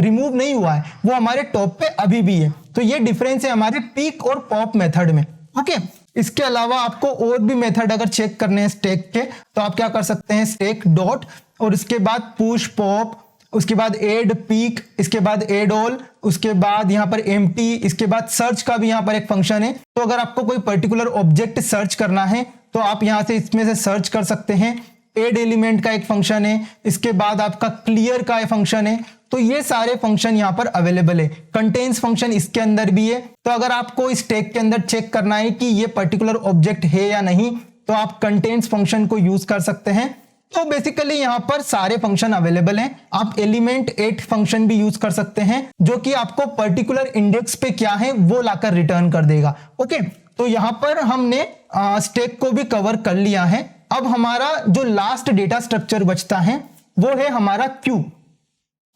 रिमूव नहीं हुआ है, वो हमारे टॉप पे अभी भी है। तो ये डिफरेंस है हमारे पीक और पॉप मेथड में। ओके, इसके अलावा आपको और भी मेथड अगर चेक करने हैं स्टैक के, तो आप क्या कर सकते हैं, स्टैक डॉट और उसके बाद पुश पॉप, उसके बाद ऐड पीक, इसके बाद ऐड ऑल, उसके बाद यहाँ पर एम्प्टी, इसके बाद सर्च का भी यहाँ पर एक फंक्शन है। तो अगर आपको कोई पर्टिकुलर ऑब्जेक्ट सर्च करना है तो आप यहाँ से इसमें से सर्च कर सकते हैं। ऐड एलिमेंट का एक फंक्शन है, इसके बाद आपका क्लियर का एक फंक्शन है। तो ये सारे फंक्शन यहाँ पर अवेलेबल है। कंटेन्स फंक्शन इसके अंदर भी है। तो अगर आपको इस टैग के अंदर चेक करना है कि ये पर्टिकुलर ऑब्जेक्ट है या नहीं, तो आप कंटेन्स फंक्शन को यूज कर सकते हैं। तो बेसिकली यहाँ पर सारे फंक्शन अवेलेबल हैं। आप एलिमेंट एट फंक्शन भी यूज कर सकते हैं जो कि आपको पर्टिकुलर इंडेक्स पे क्या है वो लाकर रिटर्न कर देगा। ओके, तो यहाँ पर हमने स्टैक को भी कवर कर लिया है। अब हमारा जो लास्ट डेटा स्ट्रक्चर बचता है वो है हमारा क्यू।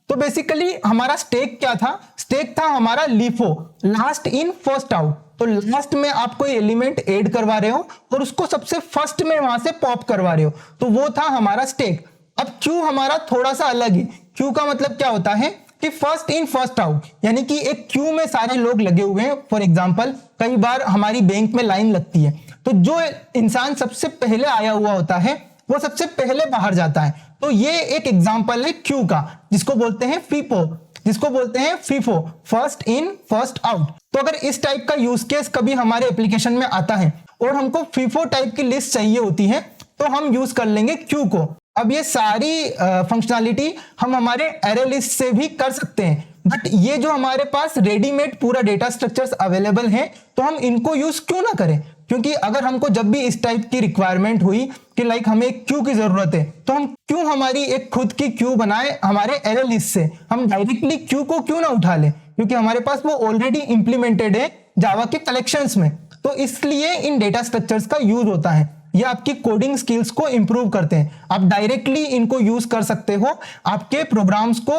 तो बेसिकली हमारा स्टैक क्या था, स्टैक था हमारा LIFO, last in first out. तो लास्ट में आप कोई एलिमेंट ऐड करवा रहे हो और उसको सबसे फर्स्ट में वहां से पॉप करवा रहे हो, तो वो था हमारा स्टैक। अब क्यू हमारा थोड़ा सा अलग है। क्यू का मतलब क्या होता है कि फर्स्ट इन फर्स्ट आउट, यानी कि एक क्यू में सारे लोग लगे हुए हैं। फॉर एग्जांपल कई बार हमारी बैंक में लाइन लगती है, तो जो इंसान सबसे पहले आया हुआ होता है वो सबसे पहले बाहर जाता है। तो ये एक एग्जांपल है क्यू का, जिसको बोलते हैं फीफो, जिसको बोलते हैं FIFO, first in first out. तो अगर इस टाइप का यूज केस कभी हमारे एप्लीकेशन में आता है और हमको फीफो टाइप की लिस्ट चाहिए होती है, तो हम यूज कर लेंगे क्यू को। अब ये सारी फंक्शनैलिटी हम हमारे एरे लिस्ट से भी कर सकते हैं, बट ये जो हमारे पास रेडीमेड पूरा डेटा स्ट्रक्चर्स अवेलेबल हैं, तो हम इनको यूज क्यों ना करें। क्योंकि अगर हमको जब भी इस टाइप की रिक्वायरमेंट हुई कि लाइक हमें एक क्यू की जरूरत है, तो हम क्यों हमारी एक खुद की क्यू बनाए हमारे एरे लिस्ट से, हम डायरेक्टली क्यू को क्यों ना उठा लें, क्योंकि हमारे पास वो ऑलरेडी इंप्लीमेंटेड है जावा के कलेक्शंस में। तो इसलिए इन डेटा स्ट्रक्चर्स का यूज होता है। ये आपकी कोडिंग स्किल्स को इंप्रूव करते हैं। आप डायरेक्टली इनको यूज कर सकते हो आपके प्रोग्राम्स को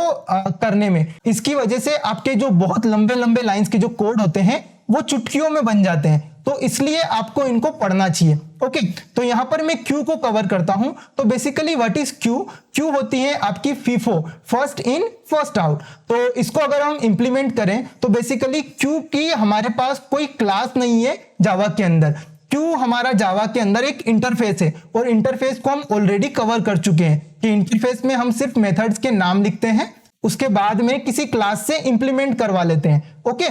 करने में। इसकी वजह से आपके जो बहुत लंबे लंबे लाइंस के जो कोड होते हैं वो चुटकियों में बन जाते हैं, तो इसलिए आपको इनको पढ़ना चाहिए। ओके, तो यहां पर मैं क्यू को कवर करता हूं। तो basically what is Q, Q होती है आपकी FIFO, first in first out. तो इसको अगर हम इंप्लीमेंट करें तो बेसिकली क्यू की हमारे पास कोई क्लास नहीं है जावा के अंदर। क्यू हमारा जावा के अंदर एक इंटरफेस है और इंटरफेस को हम ऑलरेडी कवर कर चुके हैं कि इंटरफेस में हम सिर्फ मेथड्स के नाम लिखते हैं, उसके बाद में किसी क्लास से इंप्लीमेंट करवा लेते हैं। ओके,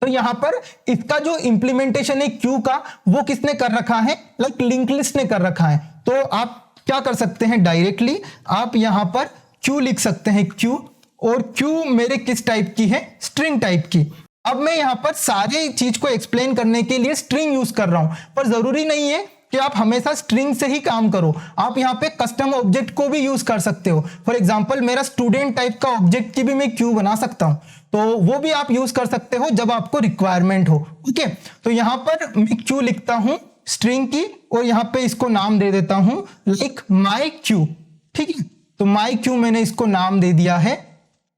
तो यहां पर इसका जो इंप्लीमेंटेशन है क्यू का वो किसने कर रखा है, लाइक लिंक लिस्ट ने कर रखा है। तो आप क्या कर सकते हैं, डायरेक्टली आप यहां पर क्यू लिख सकते हैं क्यू, और क्यू मेरे किस टाइप की है, स्ट्रिंग टाइप की। अब मैं यहां पर सारे चीज को एक्सप्लेन करने के लिए स्ट्रिंग यूज कर रहा हूं, पर जरूरी नहीं है कि आप हमेशा स्ट्रिंग से ही काम करो, आप यहां पे कस्टम ऑब्जेक्ट को भी यूज कर सकते हो। फॉर एग्जांपल मेरा स्टूडेंट टाइप का ऑब्जेक्ट की भी मैं क्यू बना सकता हूं, तो वो भी आप यूज कर सकते हो जब आपको रिक्वायरमेंट हो। ओके, तो यहां पर मैं क्यू लिखता हूं स्ट्रिंग की, और यहां पे इसको नाम दे देता हूं लाइक माई क्यू। ठीक है, तो माई क्यू मैंने इसको नाम दे दिया है।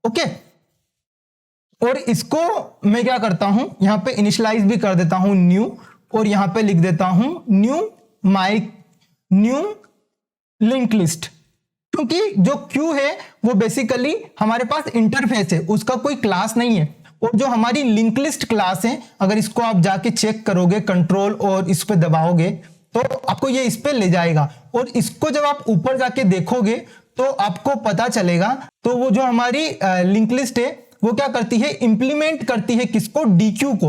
ओके, और इसको मैं क्या करता हूं, यहां पे इनिशियलाइज भी कर देता हूं न्यू, और यहां पे लिख देता हूं knew my new link list, क्योंकि जो क्यू है वो बेसिकली हमारे पास इंटरफेस है, उसका कोई क्लास नहीं है। और जो हमारी लिंक लिस्ट क्लास है, अगर इसको आप जाके चेक करोगे कंट्रोल और इस पे दबाओगे तो आपको ये इस पे ले जाएगा, और इसको जब आप ऊपर जाके देखोगे तो आपको पता चलेगा। तो वो जो हमारी लिंक लिस्ट है वो क्या करती है, इंप्लीमेंट करती है किसको, डीक्यू को,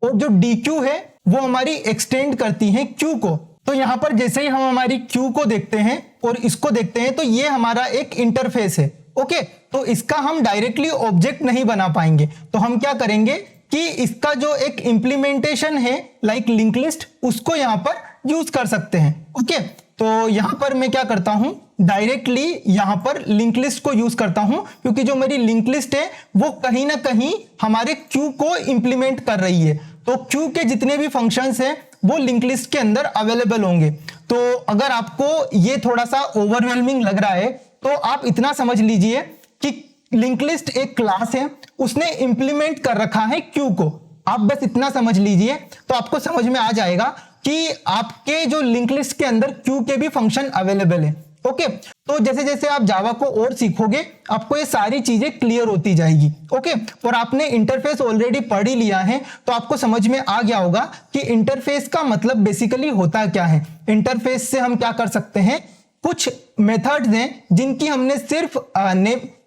और जो डीक्यू है वो हमारी एक्सटेंड करती है क्यू को। तो यहां पर जैसे ही हम हमारी क्यू को देखते हैं और इसको देखते हैं तो ये हमारा एक इंटरफेस है। ओके, तो इसका हम डायरेक्टली ऑब्जेक्ट नहीं बना पाएंगे, तो हम क्या करेंगे कि इसका जो एक इंप्लीमेंटेशन है लाइक लिंक लिस्ट, उसको यहां पर यूज कर सकते हैं। ओके, तो यहां पर मैं क्या करता हूं, डायरेक्टली यहां पर लिंक लिस्ट को यूज करता हूं, क्योंकि जो मेरी लिंक लिस्ट है वो कहीं ना कहीं हमारे क्यू को इंप्लीमेंट कर रही है। तो क्यू के जितने भी फंक्शंस हैं वो लिंक लिस्ट के अंदर अवेलेबल होंगे। तो अगर आपको ये थोड़ा सा ओवरवेलमिंग लग रहा है तो आप इतना समझ लीजिए कि लिंक लिस्ट एक क्लास है, उसने इंप्लीमेंट कर रखा है क्यू को। आप बस इतना समझ लीजिए तो आपको समझ में आ जाएगा कि आपके जो लिंक लिस्ट के अंदर क्यू के भी फंक्शन अवेलेबल है। ओके, तो जैसे जैसे आप जावा को और सीखोगे आपको ये सारी चीजें क्लियर होती जाएगी। ओके, और आपने इंटरफेस ऑलरेडी पढ़ ही लिया है तो आपको समझ में आ गया होगा कि इंटरफेस का मतलब बेसिकली होता क्या है। इंटरफेस से हम क्या कर सकते हैं, कुछ मेथड्स हैं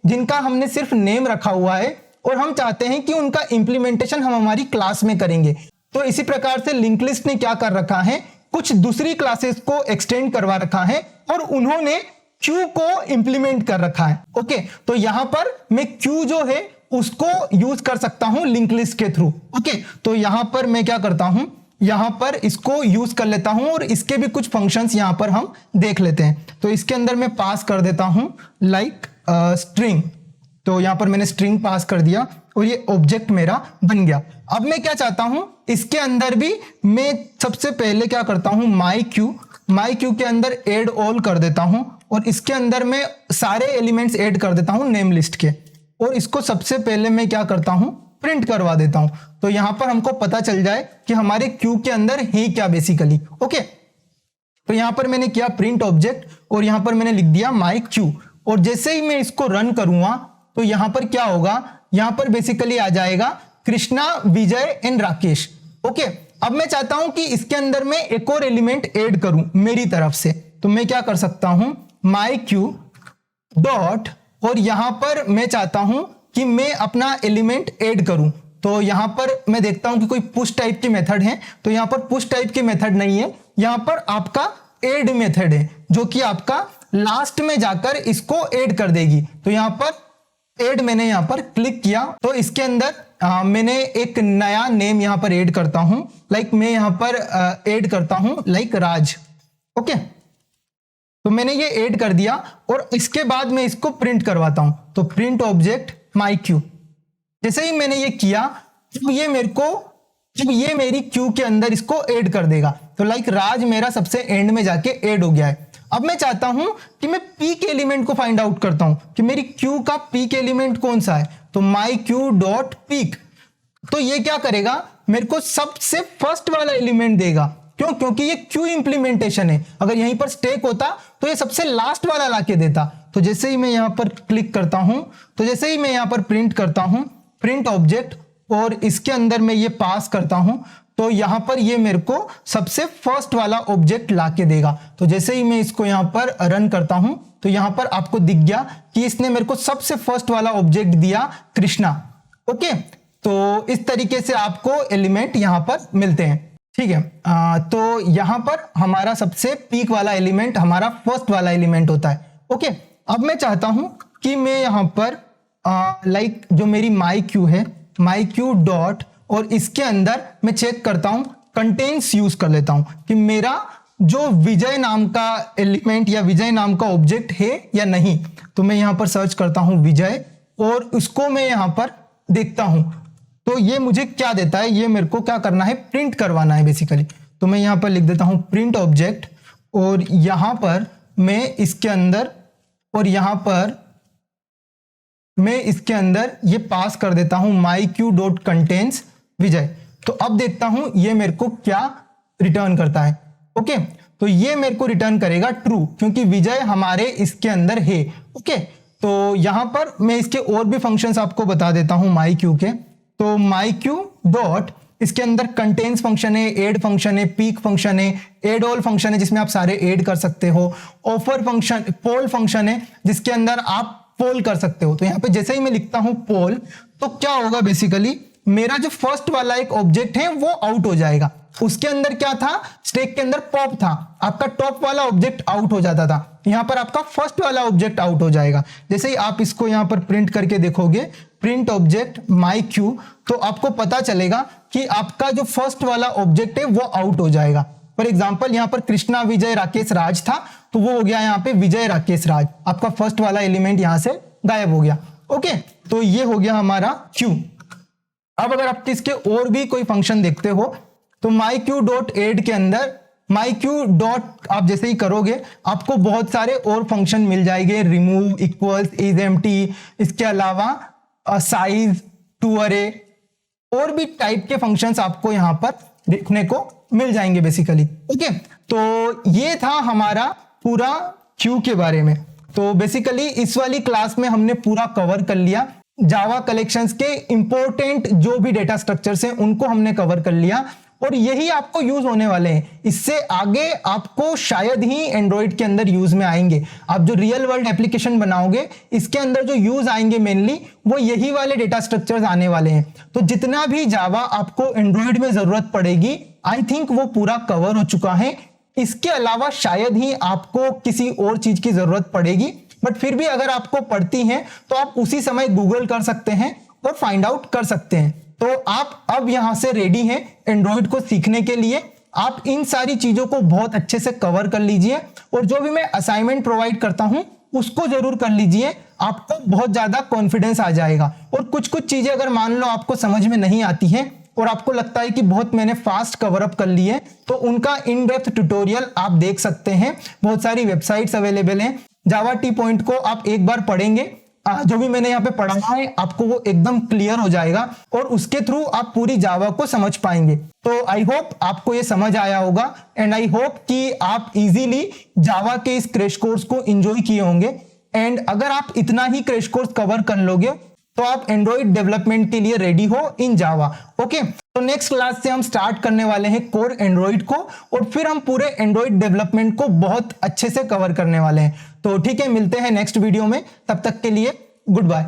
जिनका हमने सिर्फ नेम रखा हुआ है और हम चाहते हैं कि उनका इंप्लीमेंटेशन हम हमारी क्लास में करेंगे। तो इसी प्रकार से लिंक लिस्ट ने क्या कर रखा है, कुछ दूसरी क्लासेस को एक्सटेंड करवा रखा है और उन्होंने क्यू को इंप्लीमेंट कर रखा है। ओके, तो यहां पर मैं क्यू जो है उसको यूज कर सकता हूं लिंक लिस्ट के थ्रू। ओके, तो यहां पर मैं क्या करता हूं, यहां पर इसको यूज कर लेता हूं और इसके भी कुछ फंक्शंस यहां पर हम देख लेते हैं। तो इसके अंदर मैं पास कर देता हूं लाइक स्ट्रिंग, तो यहां पर मैंने स्ट्रिंग पास कर दिया और ये ऑब्जेक्ट मेरा बन गया। अब मैं क्या चाहता हूं, इसके अंदर भी मैं सबसे पहले क्या करता हूं, माई क्यू के अंदर एड ऑल कर देता हूं और इसके अंदर मैं सारे एलिमेंट्स ऐड कर देता हूं नेम लिस्ट के, और इसको सबसे पहले मैं क्या करता हूं, प्रिंट करवा देता हूं। तो यहां पर हमको पता चल जाए कि हमारे क्यू के अंदर है क्या बेसिकली। ओके, तो यहां पर मैंने किया प्रिंट ऑब्जेक्ट और यहां पर मैंने लिख दिया माई क्यू, और जैसे ही मैं इसको रन करूंगा तो यहां पर क्या होगा, यहां पर बेसिकली आ जाएगा कृष्णा, विजय एंड राकेश। ओके, अब मैं चाहता हूं कि इसके अंदर मैं एक और एलिमेंट ऐड करूं मेरी तरफ से, तो मैं क्या कर सकता हूं, माई क्यू डॉट, और यहां पर मैं चाहता हूं कि मैं अपना एलिमेंट ऐड करूं। तो यहां पर मैं देखता हूं कि कोई पुश टाइप की मेथड है, तो यहां पर पुश टाइप की मेथड नहीं है, यहां पर आपका ऐड मेथड है जो कि आपका लास्ट में जाकर इसको ऐड कर देगी। तो यहां पर ऐड मैंने यहां पर क्लिक किया तो इसके अंदर मैंने एक नया नेम यहां पर ऐड करता हूं, लाइक मैं यहां पर ऐड करता हूं लाइक राज। ओके, तो मैंने ये ऐड कर दिया और इसके बाद मैं इसको प्रिंट करवाता हूं, तो प्रिंट ऑब्जेक्ट माई क्यू। जैसे ही मैंने ये किया तो ये मेरी क्यू के अंदर इसको ऐड कर देगा। तो लाइक राज मेरा सबसे एंड में जाके ऐड हो गया है। अब मैं चाहता हूं कि मैं पीक एलिमेंट को फाइंड आउट करता हूं कि मेरी क्यू का पीक एलिमेंट कौन सा है, तो माई क्यू डॉट पीक। तो ये क्या करेगा, मेरे को सबसे फर्स्ट वाला एलिमेंट देगा। क्यों? क्योंकि ये क्यू इंप्लीमेंटेशन है, अगर यहीं पर स्टेक होता तो ये सबसे लास्ट वाला लाके देता। तो जैसे ही मैं यहां पर क्लिक करता हूं, तो जैसे ही मैं यहां पर प्रिंट करता हूं प्रिंट ऑब्जेक्ट, और इसके अंदर मैं ये पास करता हूं, तो यहाँ पर ये मेरे को सबसे फर्स्ट वाला ऑब्जेक्ट ला के देगा। तो जैसे ही मैं इसको यहाँ पर रन करता हूं तो यहाँ पर आपको दिख गया कि इसने मेरे को सबसे फर्स्ट वाला ऑब्जेक्ट दिया कृष्णा। ओके, तो इस तरीके से आपको एलिमेंट यहाँ पर मिलते हैं। ठीक है, तो यहाँ पर हमारा सबसे पीक वाला एलिमेंट हमारा फर्स्ट वाला एलिमेंट होता है। ओके, अब मैं चाहता हूं कि मैं यहाँ पर लाइक जो मेरी माई क्यू है, माई क्यू डॉट, और इसके अंदर मैं चेक करता हूं कंटेन्स यूज कर लेता हूं कि मेरा जो विजय नाम का एलिमेंट या विजय नाम का ऑब्जेक्ट है या नहीं। तो मैं यहां पर सर्च करता हूं विजय और उसको मैं यहां पर देखता हूं तो ये मुझे क्या देता है, ये मेरे को क्या करना है, प्रिंट करवाना है बेसिकली। तो मैं यहां पर लिख देता हूं प्रिंट ऑब्जेक्ट और यहां पर मैं इसके अंदर और यहां पर मैं इसके अंदर ये पास कर देता हूं माई क्यू डॉट कंटेन्स विजय। तो अब देखता हूं ये मेरे को क्या रिटर्न करता है। ओके, तो ये मेरे को रिटर्न करेगा ट्रू, क्योंकि विजय हमारे इसके अंदर है। ओके, तो यहां पर मैं इसके और भी फंक्शंस आपको बता देता हूं माई क्यू के। तो माई क्यू डॉट, इसके अंदर कंटेन्स फंक्शन है, एड फंक्शन है, पीक फंक्शन है, एड ऑल फंक्शन है जिसमें आप सारे एड कर सकते हो, ऑफर फंक्शन, पोल फंक्शन है जिसके अंदर आप पोल कर सकते हो। तो यहाँ पे जैसे ही मैं लिखता हूं पोल तो क्या होगा, बेसिकली मेरा जो फर्स्ट वाला एक ऑब्जेक्ट है वो आउट हो जाएगा। उसके अंदर क्या था, स्टैक के अंदर पॉप था, आपका टॉप वाला ऑब्जेक्ट आउट हो जाता था, यहां पर आपका फर्स्ट वाला ऑब्जेक्ट आउट हो जाएगा। जैसे ही आप इसको यहां पर प्रिंट करके देखोगे प्रिंट ऑब्जेक्ट माई क्यू, तो आपको पता चलेगा कि आपका जो फर्स्ट वाला ऑब्जेक्ट है वो आउट हो जाएगा। फॉर एग्जाम्पल यहाँ पर कृष्णा विजय राकेश राज था तो वो हो गया यहाँ पे विजय राकेश राज, आपका फर्स्ट वाला एलिमेंट यहां से गायब हो गया। ओके, तो ये हो गया हमारा क्यू। अब अगर आप इसके और भी कोई फंक्शन देखते हो तो माई क्यू डॉट एड के अंदर माई क्यू डॉट आप जैसे ही करोगे आपको बहुत सारे और फंक्शन मिल जाएंगे, रिमूव, इक्वल्स, इज एम्प्टी, इसके अलावा साइज, टू अरे, और भी टाइप के फंक्शंस आपको यहां पर देखने को मिल जाएंगे बेसिकली। ओके, तो ये था हमारा पूरा क्यू के बारे में। तो बेसिकली इस वाली क्लास में हमने पूरा कवर कर लिया, जावा कलेक्शंस के इंपॉर्टेंट जो भी डेटा स्ट्रक्चर्स हैं उनको हमने कवर कर लिया और यही आपको यूज होने वाले हैं। इससे आगे आपको शायद ही एंड्रॉइड के अंदर यूज में आएंगे। आप जो रियल वर्ल्ड एप्लीकेशन बनाओगे इसके अंदर जो यूज आएंगे मेनली वो यही वाले डेटा स्ट्रक्चर्स आने वाले हैं। तो जितना भी जावा आपको एंड्रॉइड में जरूरत पड़ेगी आई थिंक वो पूरा कवर हो चुका है। इसके अलावा शायद ही आपको किसी और चीज की जरूरत पड़ेगी, बट फिर भी अगर आपको पड़ती है तो आप उसी समय गूगल कर सकते हैं और फाइंड आउट कर सकते हैं। तो आप अब यहां से रेडी हैं एंड्रॉइड को सीखने के लिए। आप इन सारी चीजों को बहुत अच्छे से कवर कर लीजिए और जो भी मैं असाइनमेंट प्रोवाइड करता हूं उसको जरूर कर लीजिए, आपको बहुत ज्यादा कॉन्फिडेंस आ जाएगा। और कुछ कुछ चीजें अगर मान लो आपको समझ में नहीं आती है और आपको लगता है कि बहुत मैंने फास्ट कवर अप कर ली है तो उनका इन डेप्थ ट्यूटोरियल आप देख सकते हैं। बहुत सारी वेबसाइट्स अवेलेबल हैं। जावा टी पॉइंट को आप एक बार पढ़ेंगे, जो भी मैंने यहाँ पे पढ़ा है आपको वो एकदम क्लियर हो जाएगा और उसके थ्रू आप पूरी जावा को समझ पाएंगे। तो आई होप आपको ये समझ आया होगा एंड आई होप कि आप इजीली जावा के इस क्रैश कोर्स को एंजॉय किए होंगे। एंड अगर आप इतना ही क्रैश कोर्स कवर कर लोगे तो आप एंड्रॉइड डेवलपमेंट के लिए रेडी हो इन जावा। ओके, तो नेक्स्ट क्लास से हम स्टार्ट करने वाले हैं कोर एंड्रॉइड को और फिर हम पूरे एंड्रॉइड डेवलपमेंट को बहुत अच्छे से कवर करने वाले हैं। तो ठीक है, मिलते हैं नेक्स्ट वीडियो में, तब तक के लिए गुड बाय।